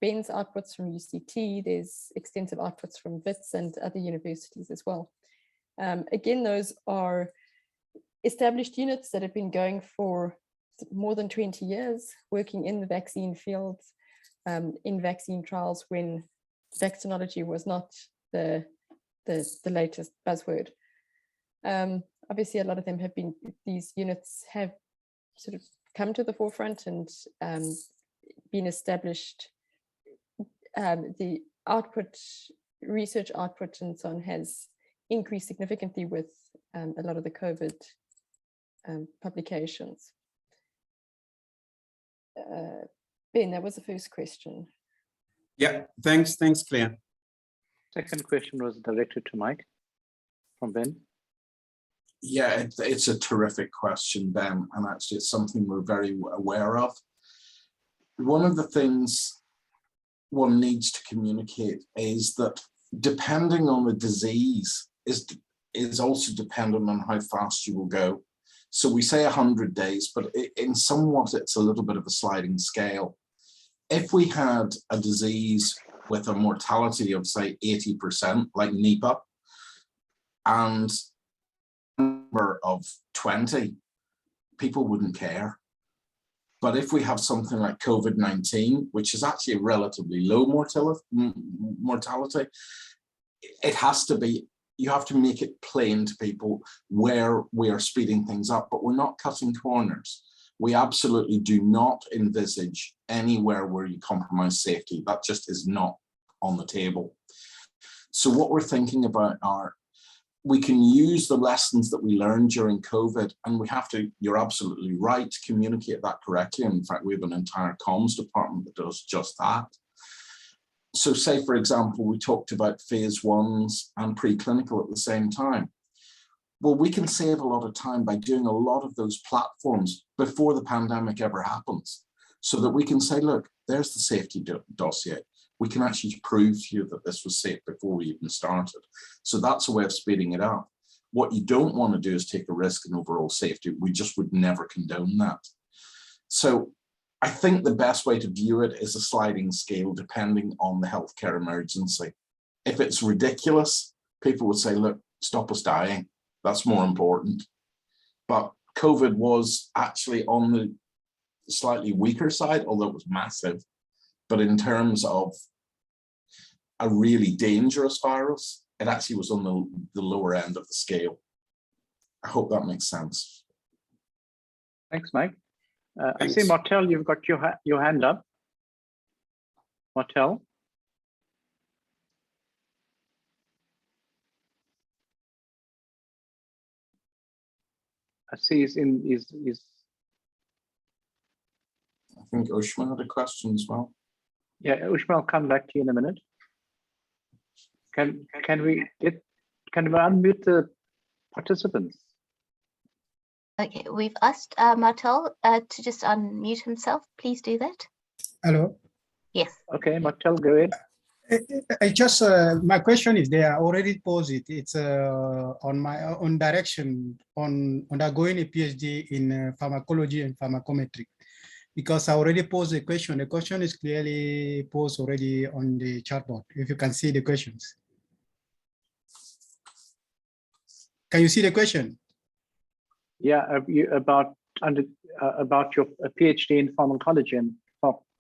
Ben's outputs from UCT, there's extensive outputs from WITS and other universities as well. Again, those are established units that have been going for more than 20 years, working in the vaccine fields, in vaccine trials when vaccinology was not the latest buzzword. Obviously, a lot of them have been, these units have sort of come to the forefront and been established. The output research output and so on has increased significantly with a lot of the COVID publications. Ben, that was the first question. Yeah, thanks, Claire. Second question was directed to Mike from Ben. Yeah, it's a terrific question, Ben, and actually it's something we're very aware of. One of the things one needs to communicate is that depending on the disease is also dependent on how fast you will go. So we say 100 days, but in somewhat it's a little bit of a sliding scale. If we had a disease with a mortality of say 80%, like Nipah, and number of 20, people wouldn't care. But if we have something like COVID-19, which is actually a relatively low mortality, it has to be, you have to make it plain to people where we are speeding things up, but we're not cutting corners. We absolutely do not envisage anywhere where you compromise safety. That just is not on the table. So what we're thinking about are, we can use the lessons that we learned during COVID, and we have to, you're absolutely right, to communicate that correctly. And in fact, we have an entire comms department that does just that. So say, for example, we talked about phase 1s and preclinical at the same time. Well, we can save a lot of time by doing a lot of those platforms before the pandemic ever happens, so that we can say, look, there's the safety dossier. We can actually prove to you that this was safe before we even started. So that's a way of speeding it up. What you don't want to do is take a risk in overall safety. We just would never condone that. So I think the best way to view it is a sliding scale depending on the healthcare emergency. If it's ridiculous, people would say, look, stop us dying. That's more important. But COVID was actually on the slightly weaker side, although it was massive. But in terms of a really dangerous virus, it actually was on the lower end of the scale. I hope that makes sense. Thanks, Mike. I see, Martel, you've got your hand up. Martel. I see he's in. I think Ushma had a question as well. Yeah, Ushma, I'll come back to you in a minute. Can we unmute the participants? Okay, we've asked Martel to just unmute himself. Please do that. Hello. Yes. Okay, Martel, go ahead. I just my question is there. I already posed it. It's on my own direction on undergoing a PhD in pharmacology and pharmacometry. Because I already posed a question. The question is clearly posed already on the chat board. If you can see the questions. Can you see the question? Yeah, about your PhD in pharmacology and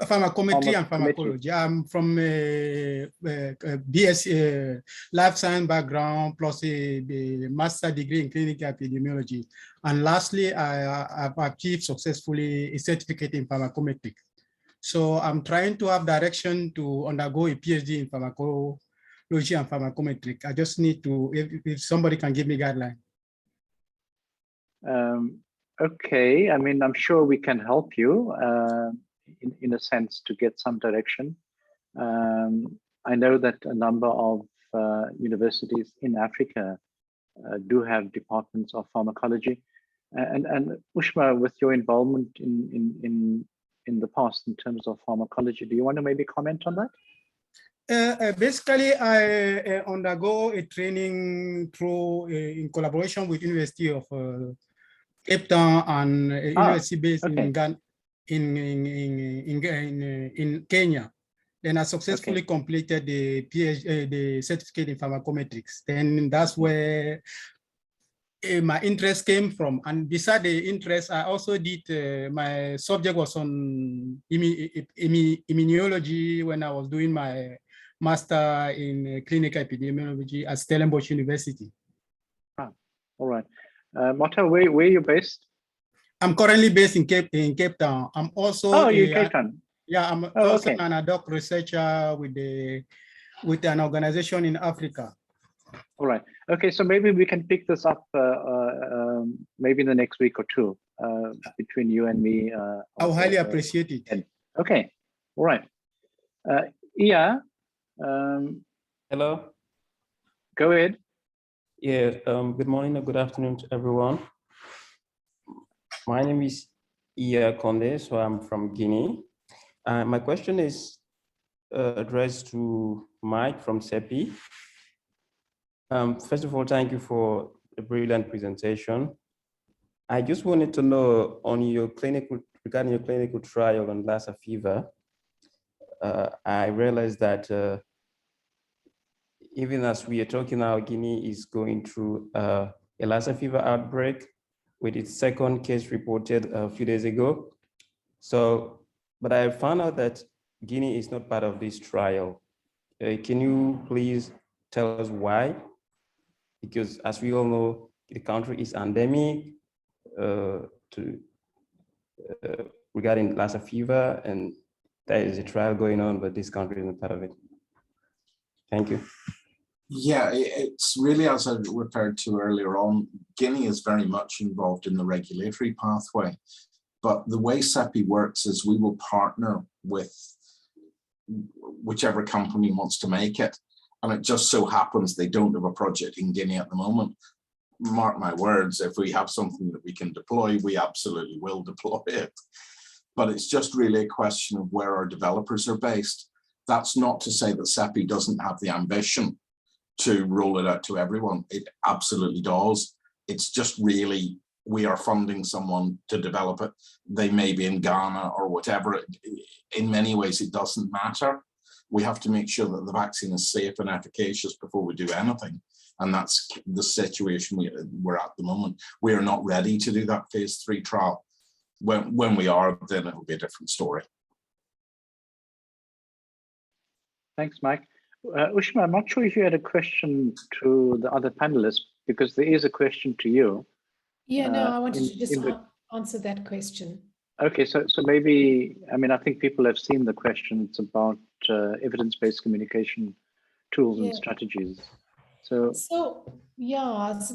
pharmacometry and pharmacology. I'm from BS life science background plus a master degree in clinical epidemiology. And lastly, I've achieved successfully a certificate in pharmacometry. So I'm trying to have direction to undergo a PhD in pharmacology and pharmacometry. I just need to, if somebody can give me guideline. Okay, I mean, I'm sure we can help you. In a sense, to get some direction. I know that a number of universities in Africa do have departments of pharmacology. And Ushma, with your involvement in the past in terms of pharmacology, do you want to maybe comment on that? Basically, I undergo a training through in collaboration with University of Cape Town and university based in Ghana. In Kenya. Then I successfully completed the PhD, the certificate in pharmacometrics. Then that's where my interest came from. And beside the interest, I also did, my subject was on immunology when I was doing my master in clinical epidemiology at Stellenbosch University. All right. Martel, where are you based? I'm currently based in Cape Town. I'm also you're in Cape Town. Yeah, I'm also an ad hoc researcher with the with an organization in Africa. All right. Okay, so maybe we can pick this up maybe in the next week or two between you and me. I would highly appreciate it. Okay. All right. Iya, Hello. go ahead. Yeah. Good morning or good afternoon to everyone. My name is Iya Konde, so I'm from Guinea. My question is addressed to Mike from CEPI. First of all, thank you for the brilliant presentation. I just wanted to know regarding your clinical trial on Lassa fever. I realized that even as we are talking now, Guinea is going through a Lassa fever outbreak with its second case reported a few days ago. So, but I found out that Guinea is not part of this trial. Can you please tell us why? Because as we all know, the country is endemic regarding Lassa fever, and there is a trial going on, but this country is not part of it. Thank you. Yeah, it's really, as I referred to earlier on, Guinea is very much involved in the regulatory pathway. But the way CEPI works is we will partner with whichever company wants to make it. And it just so happens they don't have a project in Guinea at the moment. Mark my words, if we have something that we can deploy, we absolutely will deploy it. But it's just really a question of where our developers are based. That's not to say that CEPI doesn't have the ambition to roll it out to everyone. It absolutely does. It's just really, we are funding someone to develop it. They may be in Ghana or whatever. In many ways, it doesn't matter. We have to make sure that the vaccine is safe and efficacious before we do anything. And that's the situation we're at the moment. We are not ready to do that phase 3 trial. When we are, then it'll be a different story. Thanks, Mike. Ushma, I'm not sure if you had a question to the other panelists, because there is a question to you. Yeah, no, I wanted to just answer that question. Okay, so maybe, I mean, I think people have seen the question. It's about evidence-based communication tools and strategies. So this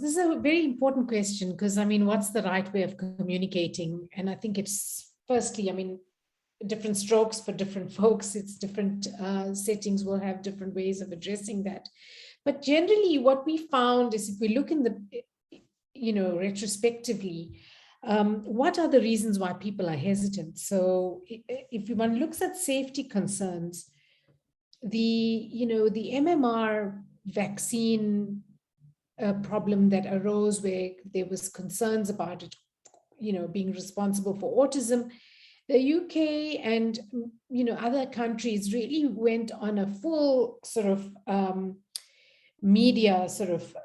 is a very important question, because I mean, what's the right way of communicating? And I think it's firstly, I mean, different strokes for different folks. It's different settings will have different ways of addressing that. But generally, what we found is, if we look in the, retrospectively, what are the reasons why people are hesitant? So if one looks at safety concerns, the MMR vaccine problem that arose, where there was concerns about it, being responsible for autism, the UK and other countries really went on a full sort of media sort of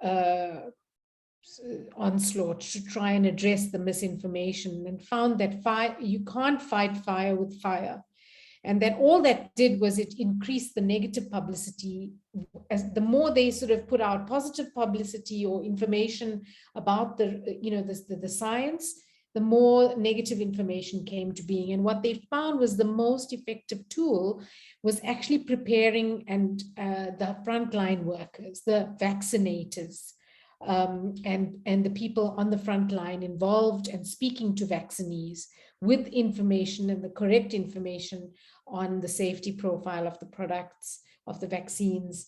onslaught to try and address the misinformation, and found that you can't fight fire with fire. And that all that did was it increased the negative publicity. As the more they sort of put out positive publicity or information about the science, the more negative information came to being. And what they found was the most effective tool was actually preparing and the frontline workers, the vaccinators, and the people on the front line involved and speaking to vaccinees with information and the correct information on the safety profile of the products, of the vaccines.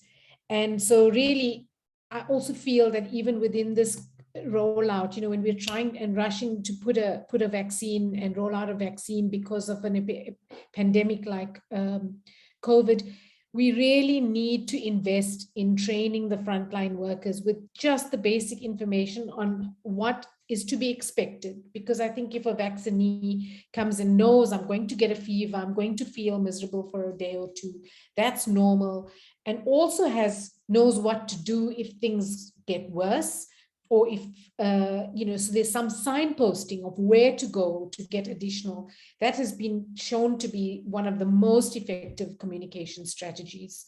And so really, I also feel that even within this rollout, when we're trying and rushing to put a vaccine and roll out a vaccine because of a pandemic like COVID, we really need to invest in training the frontline workers with just the basic information on what is to be expected. Because I think if a vaccinee comes and knows, I'm going to get a fever, I'm going to feel miserable for a day or two, that's normal, and also knows what to do if things get worse, or if, so there's some signposting of where to go to get additional. That has been shown to be one of the most effective communication strategies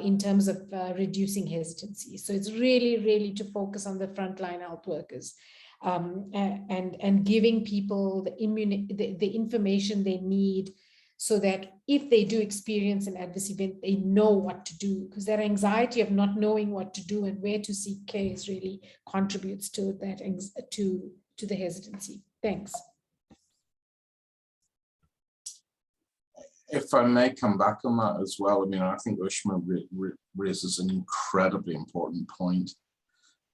in terms of reducing hesitancy. So it's really, really to focus on the frontline health workers and giving people the information they need so that if they do experience an adverse event, they know what to do, because that anxiety of not knowing what to do and where to seek care is really contributes to that, to the hesitancy. Thanks. If I may come back on that as well, I mean, I think Ushma raises an incredibly important point.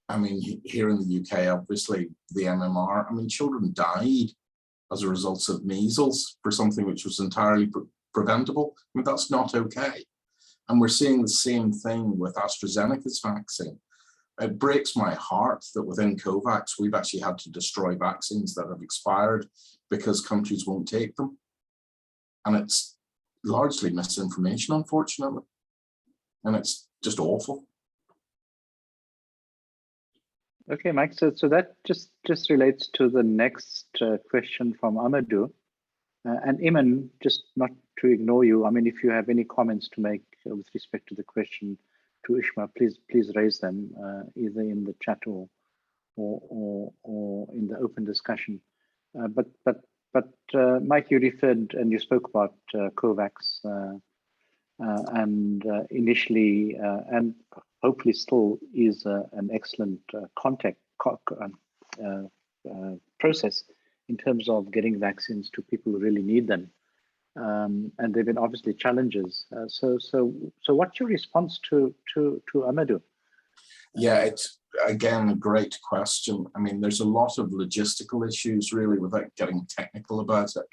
I mean, here in the UK, obviously, the MMR, I mean, children died as a result of measles for something which was entirely preventable. I mean, that's not okay. And we're seeing the same thing with AstraZeneca's vaccine. It breaks my heart that within COVAX, we've actually had to destroy vaccines that have expired because countries won't take them. And it's largely misinformation, unfortunately. And it's just awful. Okay, Mike, so that just relates to the next question from Amadou. And Iman, just not to ignore you, I mean, if you have any comments to make with respect to the question to Ushma, please raise them either in the chat or in the open discussion. But Mike, you referred and you spoke about COVAX and initially and hopefully still is an excellent process in terms of getting vaccines to people who really need them. And there have been obviously challenges. So what's your response to Amadou? Yeah, it's again a great question. I mean, there's a lot of logistical issues really without getting technical about it.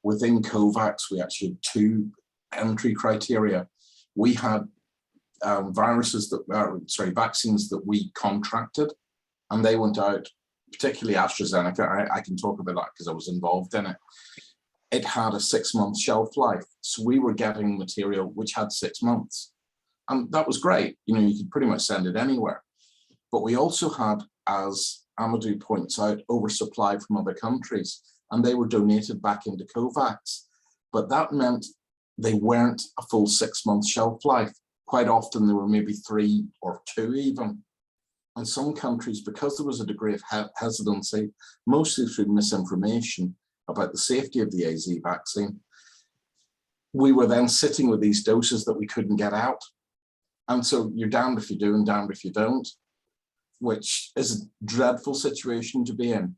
Within COVAX, we actually had two entry criteria. We had vaccines that we contracted, and they went out, particularly AstraZeneca. I can talk about that because I was involved in it. It had a 6-month shelf life. So we were getting material which had 6 months. And that was great. You know, you could pretty much send it anywhere. But we also had, as Amadou points out, oversupply from other countries, and they were donated back into COVAX. But that meant they weren't a full 6-month shelf life. Quite often they were maybe 3 or 2 even. And some countries, because there was a degree of hesitancy, mostly through misinformation about the safety of the AZ vaccine, we were then sitting with these doses that we couldn't get out. And so you're damned if you do and damned if you don't, which is a dreadful situation to be in.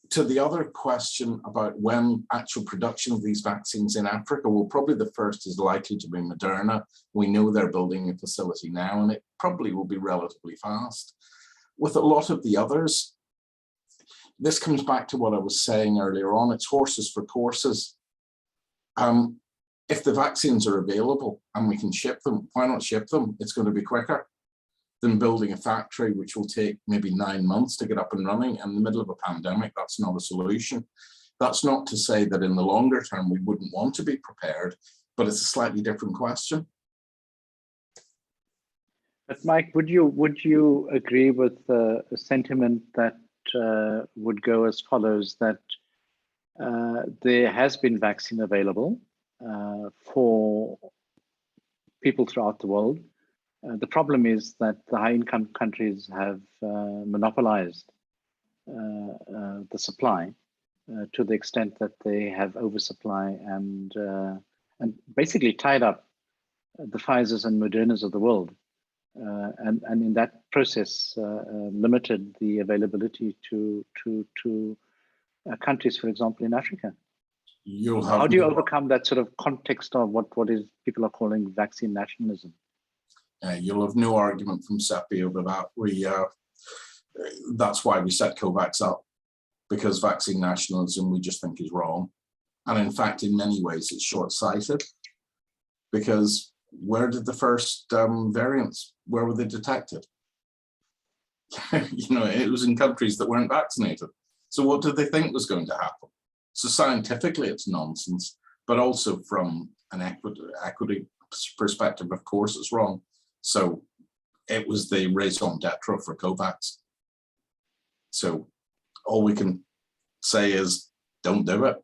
To the other question about when actual production of these vaccines in Africa, well, probably the first is likely to be Moderna. We know they're building a facility now, and it probably will be relatively fast. With a lot of the others, this comes back to what I was saying earlier on, it's horses for courses. If the vaccines are available and we can ship them, why not ship them? It's going to be quicker than building a factory, which will take maybe 9 months to get up and running. In the middle of a pandemic, that's not a solution. That's not to say that in the longer term, we wouldn't want to be prepared, but it's a slightly different question. But Mike, would you agree with a sentiment that would go as follows, that there has been vaccine available for people throughout the world? The problem is that the high-income countries have monopolized the supply to the extent that they have oversupply and basically tied up the Pfizers and Modernas of the world, and in that process limited the availability to countries, for example, in Africa. How do you overcome that sort of context of what is people are calling vaccine nationalism? You'll have no argument from CEPI over that. That's why we set COVAX up, because vaccine nationalism we just think is wrong. And in fact, in many ways, it's short-sighted, because where did the first variants, where were they detected? You know, it was in countries that weren't vaccinated. So what did they think was going to happen? So scientifically, it's nonsense, but also from an equity perspective, of course, it's wrong. So it was the raison d'etre for COVAX. So all we can say is don't do it.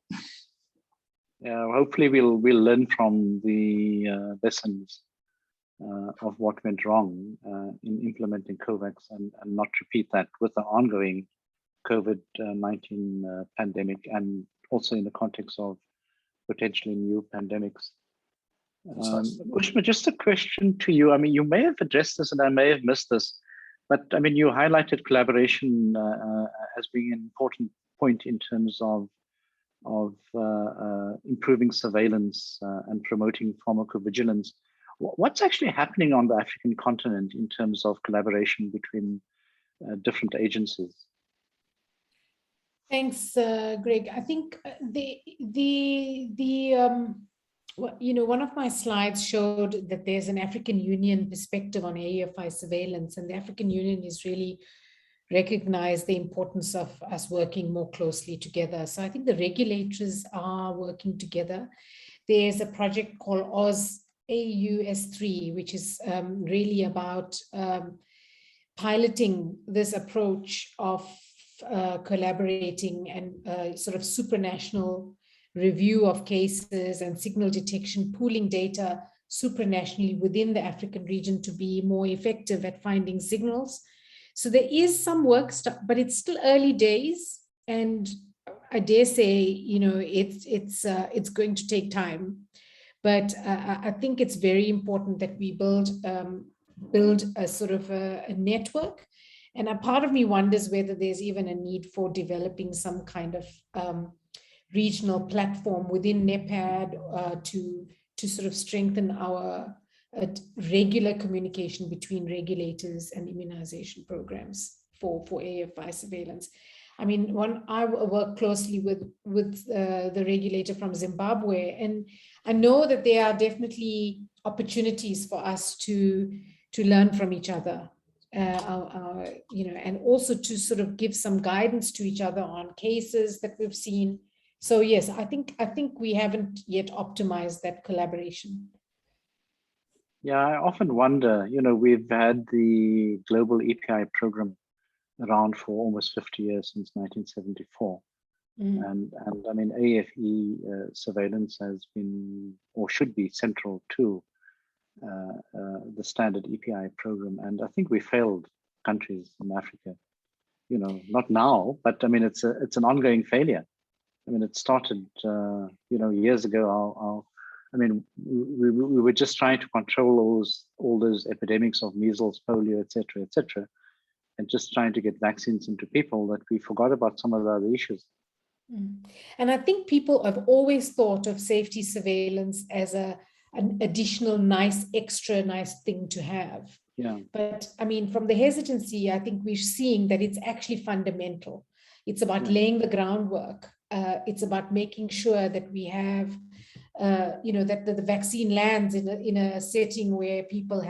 Yeah, hopefully we'll learn from the lessons of what went wrong in implementing COVAX and not repeat that with the ongoing COVID-19 pandemic, and also in the context of potentially new pandemics. Ushma, just a question to you. I mean, you may have addressed this and I may have missed this, but I mean, you highlighted collaboration as being an important point in terms of improving surveillance and promoting pharmacovigilance. What's actually happening on the African continent in terms of collaboration between different agencies? Thanks, Greg. I think one of my slides showed that there's an African Union perspective on AEFI surveillance, and the African Union is really recognized the importance of us working more closely together. So I think the regulators are working together. There's a project called AUS3, which is really about piloting this approach of collaborating and sort of supranational review of cases and signal detection, pooling data supranationally within the African region to be more effective at finding signals. So there is some work, but it's still early days, and I dare say, it's going to take time. But I think it's very important that we build a sort of a network. And a part of me wonders whether there's even a need for developing some kind of regional platform within NEPAD to sort of strengthen our regular communication between regulators and immunization programs for AFI surveillance. I mean, I work closely with the regulator from Zimbabwe, and I know that there are definitely opportunities for us to learn from each other, and also to sort of give some guidance to each other on cases that we've seen. So yes, I think we haven't yet optimized that collaboration. Yeah, I often wonder, we've had the global EPI program around for almost 50 years, since 1974. And I mean, AFE surveillance has been, or should be, central to the standard EPI program. And I think we failed countries in Africa, not now, but I mean, it's an ongoing failure. I mean, it started, years ago. I mean, we were just trying to control all those epidemics of measles, polio, et cetera, and just trying to get vaccines into people, that we forgot about some of the other issues. And I think people have always thought of safety surveillance as an additional extra nice thing to have. Yeah. But I mean, from the hesitancy, I think we're seeing that it's actually fundamental. It's about laying the groundwork. It's about making sure that we have, that the vaccine lands in a setting where people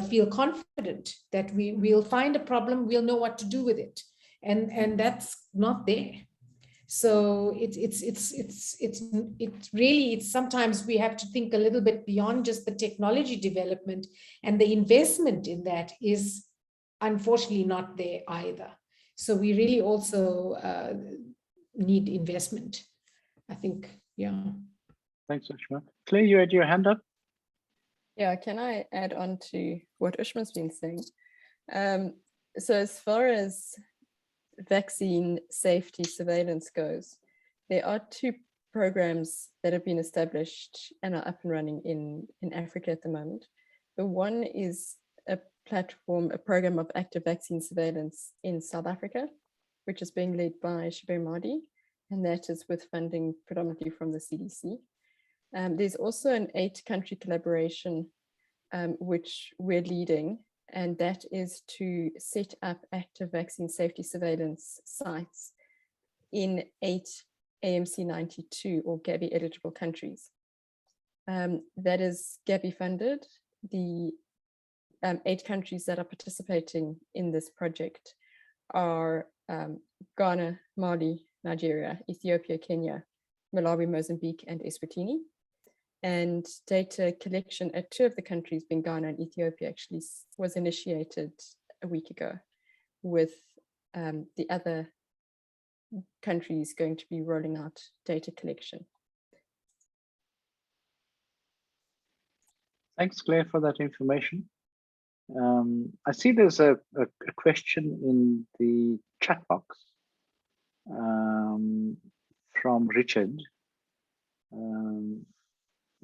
feel confident that we'll find a problem, we'll know what to do with it, and that's not there. So it's really sometimes we have to think a little bit beyond just the technology development, and the investment in that is unfortunately not there either. So we really also need investment, I think. Yeah. Thanks, Ushma. Claire, you had your hand up. Yeah, can I add on to what Ushma's been saying? So as far as vaccine safety surveillance goes, there are two programs that have been established and are up and running in Africa at the moment. The one is a program of active vaccine surveillance in South Africa, which is being led by Shabir Mahdi, and that is with funding predominantly from the CDC. There's also an 8-country collaboration which we're leading, and that is to set up active vaccine safety surveillance sites in 8 AMC 92 or Gavi eligible countries. That is Gavi funded. The 8 countries that are participating in this project are Ghana, Mali, Nigeria, Ethiopia, Kenya, Malawi, Mozambique, and Eswatini. And data collection at 2 of the countries, being Ghana and Ethiopia, actually was initiated a week ago, with the other countries going to be rolling out data collection. Thanks, Claire, for that information. I see there's a question in the chat box from Richard.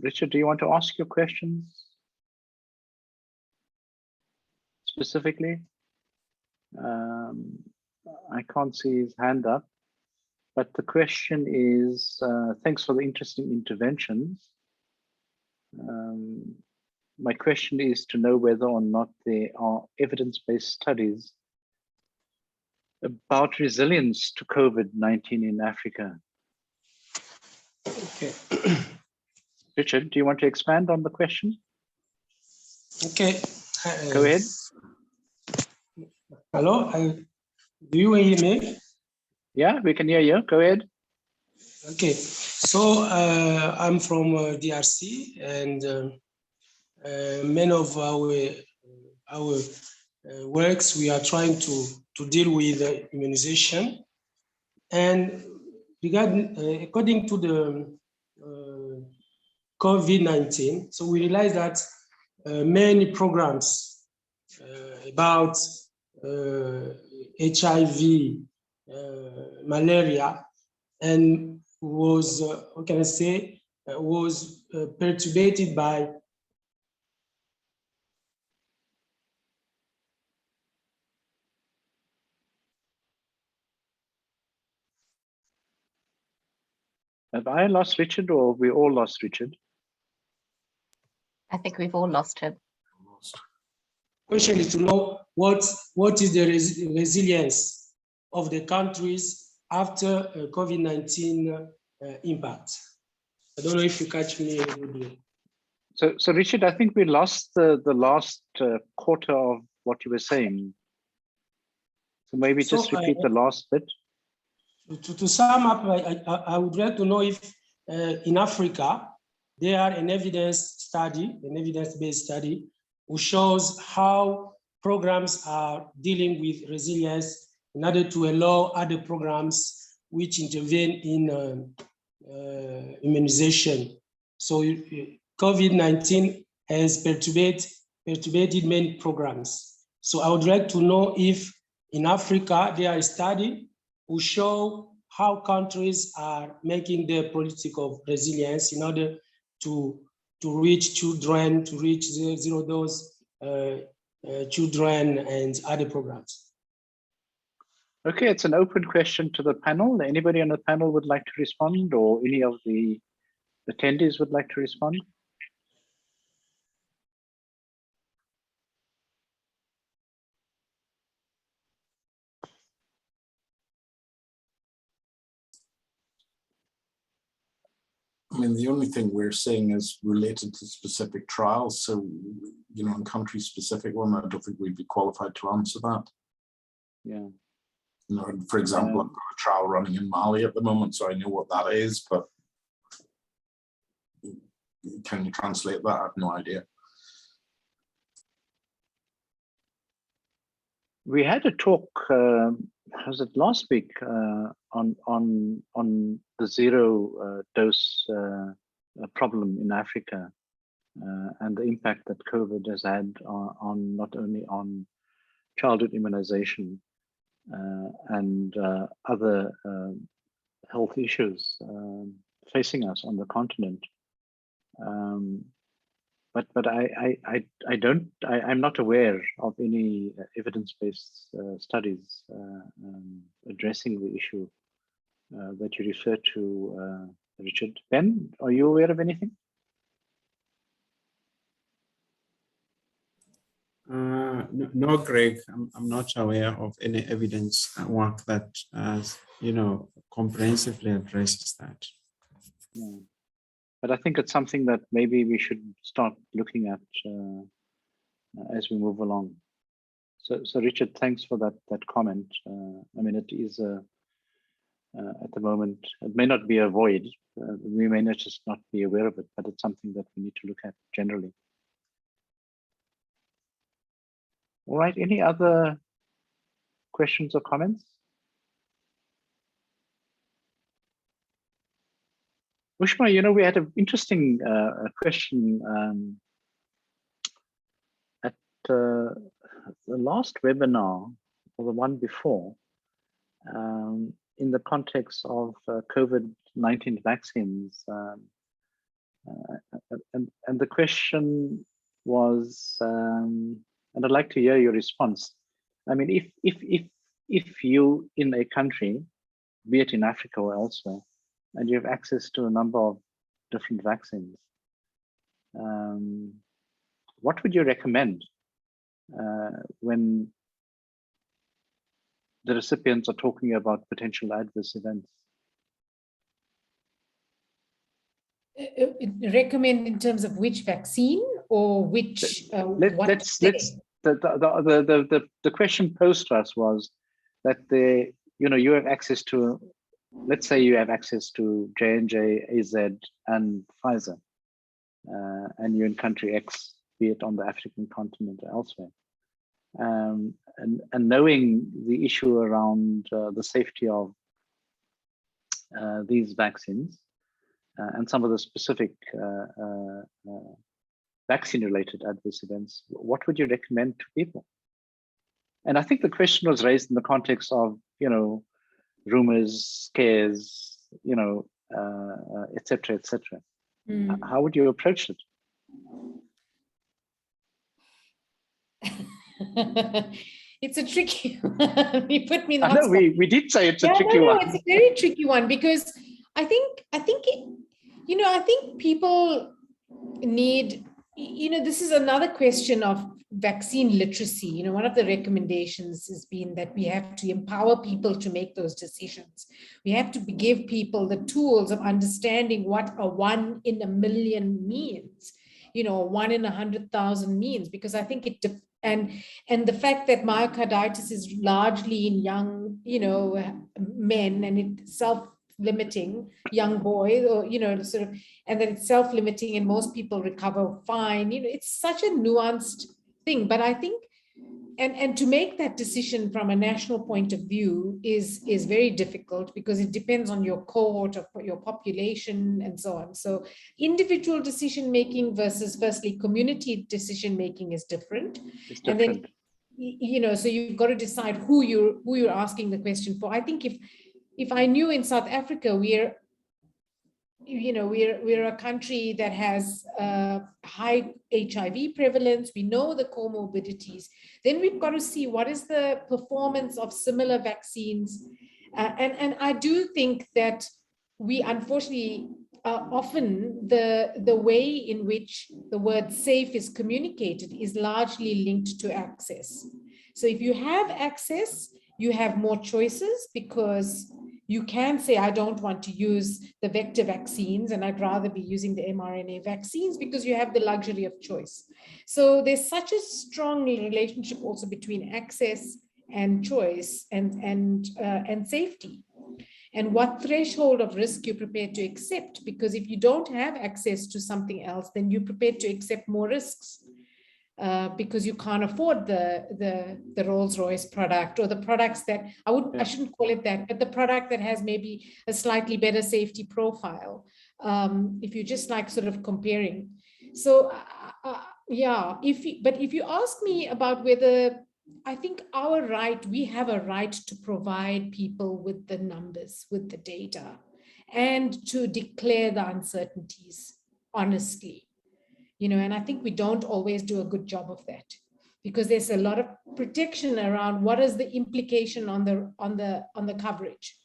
Richard, do you want to ask your questions specifically? I can't see his hand up, but the question is, thanks for the interesting interventions. My question is to know whether or not there are evidence-based studies about resilience to COVID-19 in Africa. Okay. Richard, do you want to expand on the question? Okay. Go ahead. Hello, do you hear me? Yeah, we can hear you. Go ahead. Okay, so I'm from DRC, and many of our works, we are trying to deal with immunization. And regarding, according to the COVID-19, so we realize that many programs about HIV, malaria, and was, what can I say, was perturbated by Have I lost Richard, or we all lost Richard? I think we've all lost him. question is to know what is the resilience of the countries after COVID-19 impact. I don't know if you catch me. So Richard, I think we lost the last quarter of what you were saying. So maybe just repeat the last bit. To sum up, I would like to know if in Africa, there are an evidence-based study, who shows how programs are dealing with resilience in order to allow other programs which intervene in immunization. So COVID-19 has perturbated many programs. So I would like to know if in Africa, there are a study who show how countries are making their policy of resilience in order to reach children, to reach zero dose children and other programs. Okay, it's an open question to the panel. Anybody on the panel would like to respond, or any of the attendees would like to respond? I mean, the only thing we're saying is related to specific trials. So, you know, in country specific one, I don't think we'd be qualified to answer that. Yeah. You know, for example, I've got a trial running in Mali at the moment, so I know what that is, but can you translate that? I have no idea. We had a talk, was it last week, on the zero dose problem in Africa, and the impact that COVID has had on not only on childhood immunization and other health issues facing us on the continent. But I'm not aware of any evidence-based studies addressing the issue that you refer to, Richard. Ben, are you aware of anything? No, Greg, I'm not aware of any evidence work that, you know, comprehensively addresses that. Yeah. But I think it's something that maybe we should start looking at as we move along. So Richard, thanks for that comment. I mean, it is at the moment, it may not be a void. We may not just not be aware of it, but it's something that we need to look at generally. All right, any other questions or comments? Ushma, you know, we had an interesting question at the last webinar, or the one before, in the context of COVID-19 vaccines. And the question was, and I'd like to hear your response. I mean, if you in a country, be it in Africa or elsewhere, and you have access to a number of different vaccines, what would you recommend when the recipients are talking about potential adverse events? Recommend in terms of which vaccine or which the question posed to us was that you have access to, let's say you have access to J&J, AZ, and Pfizer, and you're in country X, be it on the African continent or elsewhere, and knowing the issue around the safety of these vaccines and some of the specific vaccine-related adverse events, what would you recommend to people? And I think the question was raised in the context of, rumors, scares, et cetera, et cetera. How would you approach it? It's a tricky one. You put me in the I know, we did say it's a tricky one. It's a very tricky one, because I think people need, this is another question of vaccine literacy. One of the recommendations has been that we have to empower people to make those decisions. We have to give people the tools of understanding what a 1 in a million means, 1 in 100,000 means, because I think and the fact that myocarditis is largely in young, men, and it's self-limiting, young boys, or, and then it's self-limiting and most people recover fine. It's such a nuanced thing, but I think, and to make that decision from a national point of view is very difficult, because it depends on your cohort of your population and so on. So individual decision making versus firstly community decision making is different. And then, so you've got to decide who you're asking the question for. I think if I knew in South Africa we're a country that has high HIV prevalence, we know the comorbidities, then we've got to see what is the performance of similar vaccines. And I do think that we unfortunately often the way in which the word safe is communicated is largely linked to access. So if you have access, you have more choices, because you can say, I don't want to use the vector vaccines and I'd rather be using the mRNA vaccines, because you have the luxury of choice. So there's such a strong relationship also between access and choice and safety, and what threshold of risk you're prepared to accept. Because if you don't have access to something else, then you're prepared to accept more risks. Because you can't afford the Rolls-Royce product, or the products that I shouldn't call it that, but the product that has maybe a slightly better safety profile. If you just like sort of comparing. So but if you ask me about whether I think we have a right to provide people with the numbers, with the data, and to declare the uncertainties honestly. And I think we don't always do a good job of that, because there's a lot of protection around what is the implication on the coverage.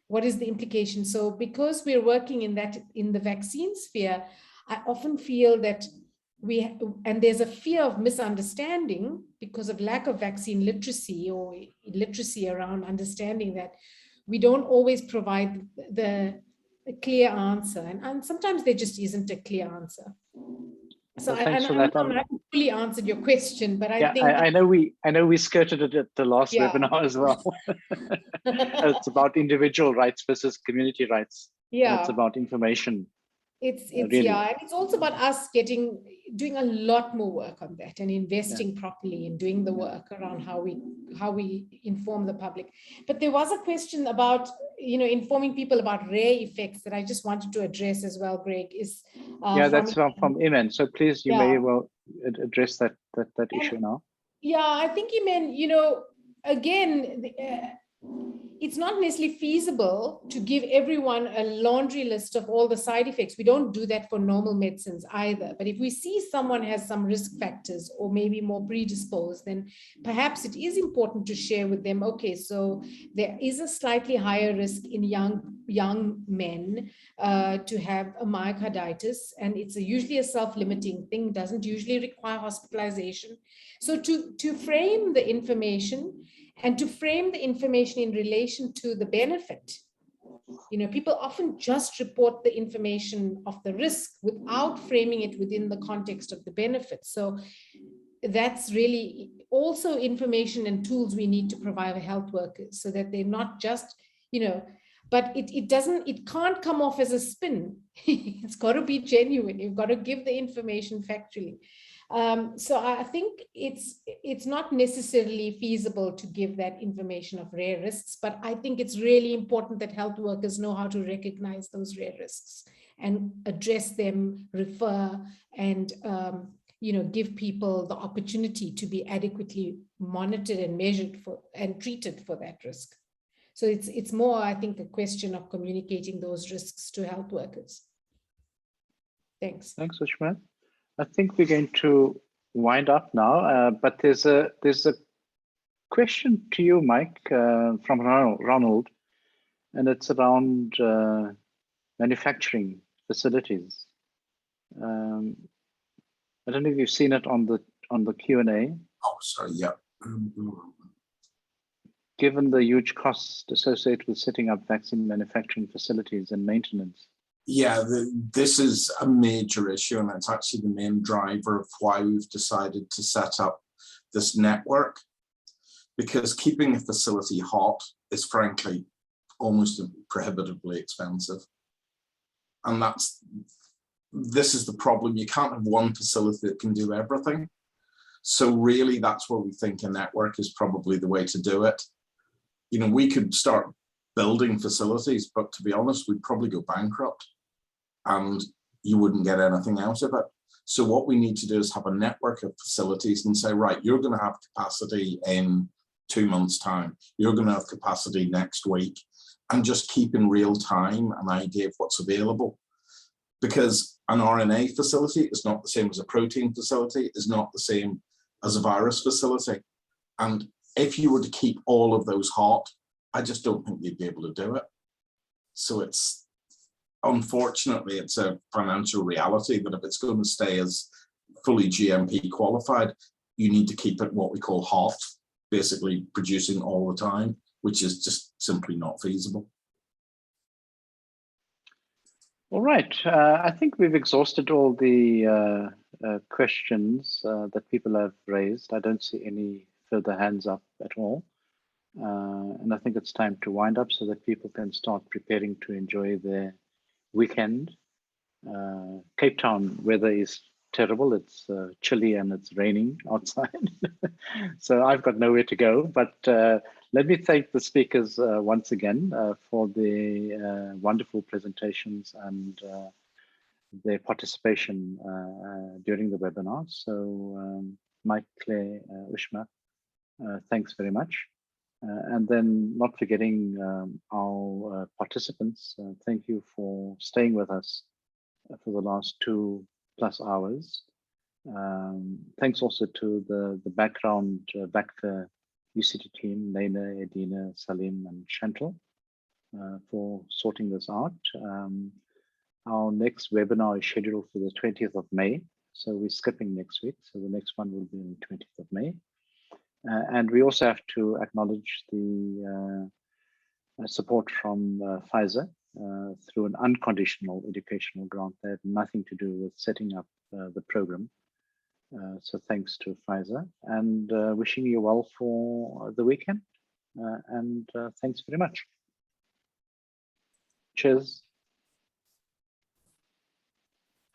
What is the implication? So because we're working in the vaccine sphere, I often feel that and there's a fear of misunderstanding because of lack of vaccine literacy, or literacy around understanding that we don't always provide the clear answer. And sometimes there just isn't a clear answer. So well, thanks for that. I haven't fully answered your question, but I think I know we skirted it at the last webinar as well. It's about individual rights versus community rights. Yeah, it's about information. It's really. And it's also about us doing a lot more work on that, and investing properly in doing the work around how we inform the public. But there was a question about informing people about rare effects that I just wanted to address as well, Greg. That's from Iman. So please, you may well address that issue now. Yeah, I think Iman, again, it's not necessarily feasible to give everyone a laundry list of all the side effects. We don't do that for normal medicines either. But if we see someone has some risk factors or maybe more predisposed, then perhaps it is important to share with them, okay, so there is a slightly higher risk in young men to have a myocarditis, and it's usually a self-limiting thing, doesn't usually require hospitalization. So to frame the information, and to frame the information in relation to the benefit. You know, people often just report the information of the risk without framing it within the context of the benefit. So that's really also information and tools we need to provide health workers, so that they're not just, you know, but it can't come off as a spin. It's got to be genuine. You've got to give the information factually. So I think it's not necessarily feasible to give that information of rare risks, but I think it's really important that health workers know how to recognize those rare risks and address them, refer, and you know, give people the opportunity to be adequately monitored and measured for and treated for that risk. So it's more, I think, a question of communicating those risks to health workers. Thanks. Thanks, Ushma. I think we're going to wind up now, but there's a question to you, Mike, from Ronald, and it's around manufacturing facilities. I don't know if you've seen it on the Q&A. Oh, sorry, yeah. Given the huge costs associated with setting up vaccine manufacturing facilities and maintenance. Yeah, this is a major issue, and it's actually the main driver of why we've decided to set up this network, because keeping a facility hot is frankly almost prohibitively expensive. And this is the problem. You can't have one facility that can do everything. So really, that's where we think a network is probably the way to do it. You know, we could start building facilities, but to be honest, we'd probably go bankrupt and you wouldn't get anything out of it. So what we need to do is have a network of facilities and say, right, you're going to have capacity in 2 months' time. You're going to have capacity next week, and just keep in real time an idea of what's available. Because an RNA facility is not the same as a protein facility, is not the same as a virus facility. And if you were to keep all of those hot, I just don't think you'd be able to do it. So unfortunately, it's a financial reality that if it's going to stay as fully GMP qualified, you need to keep it what we call hot, basically producing all the time, which is just simply not feasible. All right, I think we've exhausted all the questions that people have raised. I don't see any further hands up at all. And I think it's time to wind up so that people can start preparing to enjoy their weekend. Cape Town weather is terrible. It's chilly and it's raining outside. So I've got nowhere to go, but let me thank the speakers once again for the wonderful presentations and their participation during the webinar. So Mike, Claire, Ushma, thanks very much. And then not forgetting our participants, thank you for staying with us for the last 2+ hours. Thanks also to the background VACFA UCT team, Lena, Edina, Salim, and Chantal for sorting this out. Our next webinar is scheduled for the 20th of May. So we're skipping next week. So the next one will be on the 20th of May. And we also have to acknowledge the support from Pfizer through an unconditional educational grant that had nothing to do with setting up the program. So thanks to Pfizer, and wishing you well for the weekend. And thanks very much. Cheers.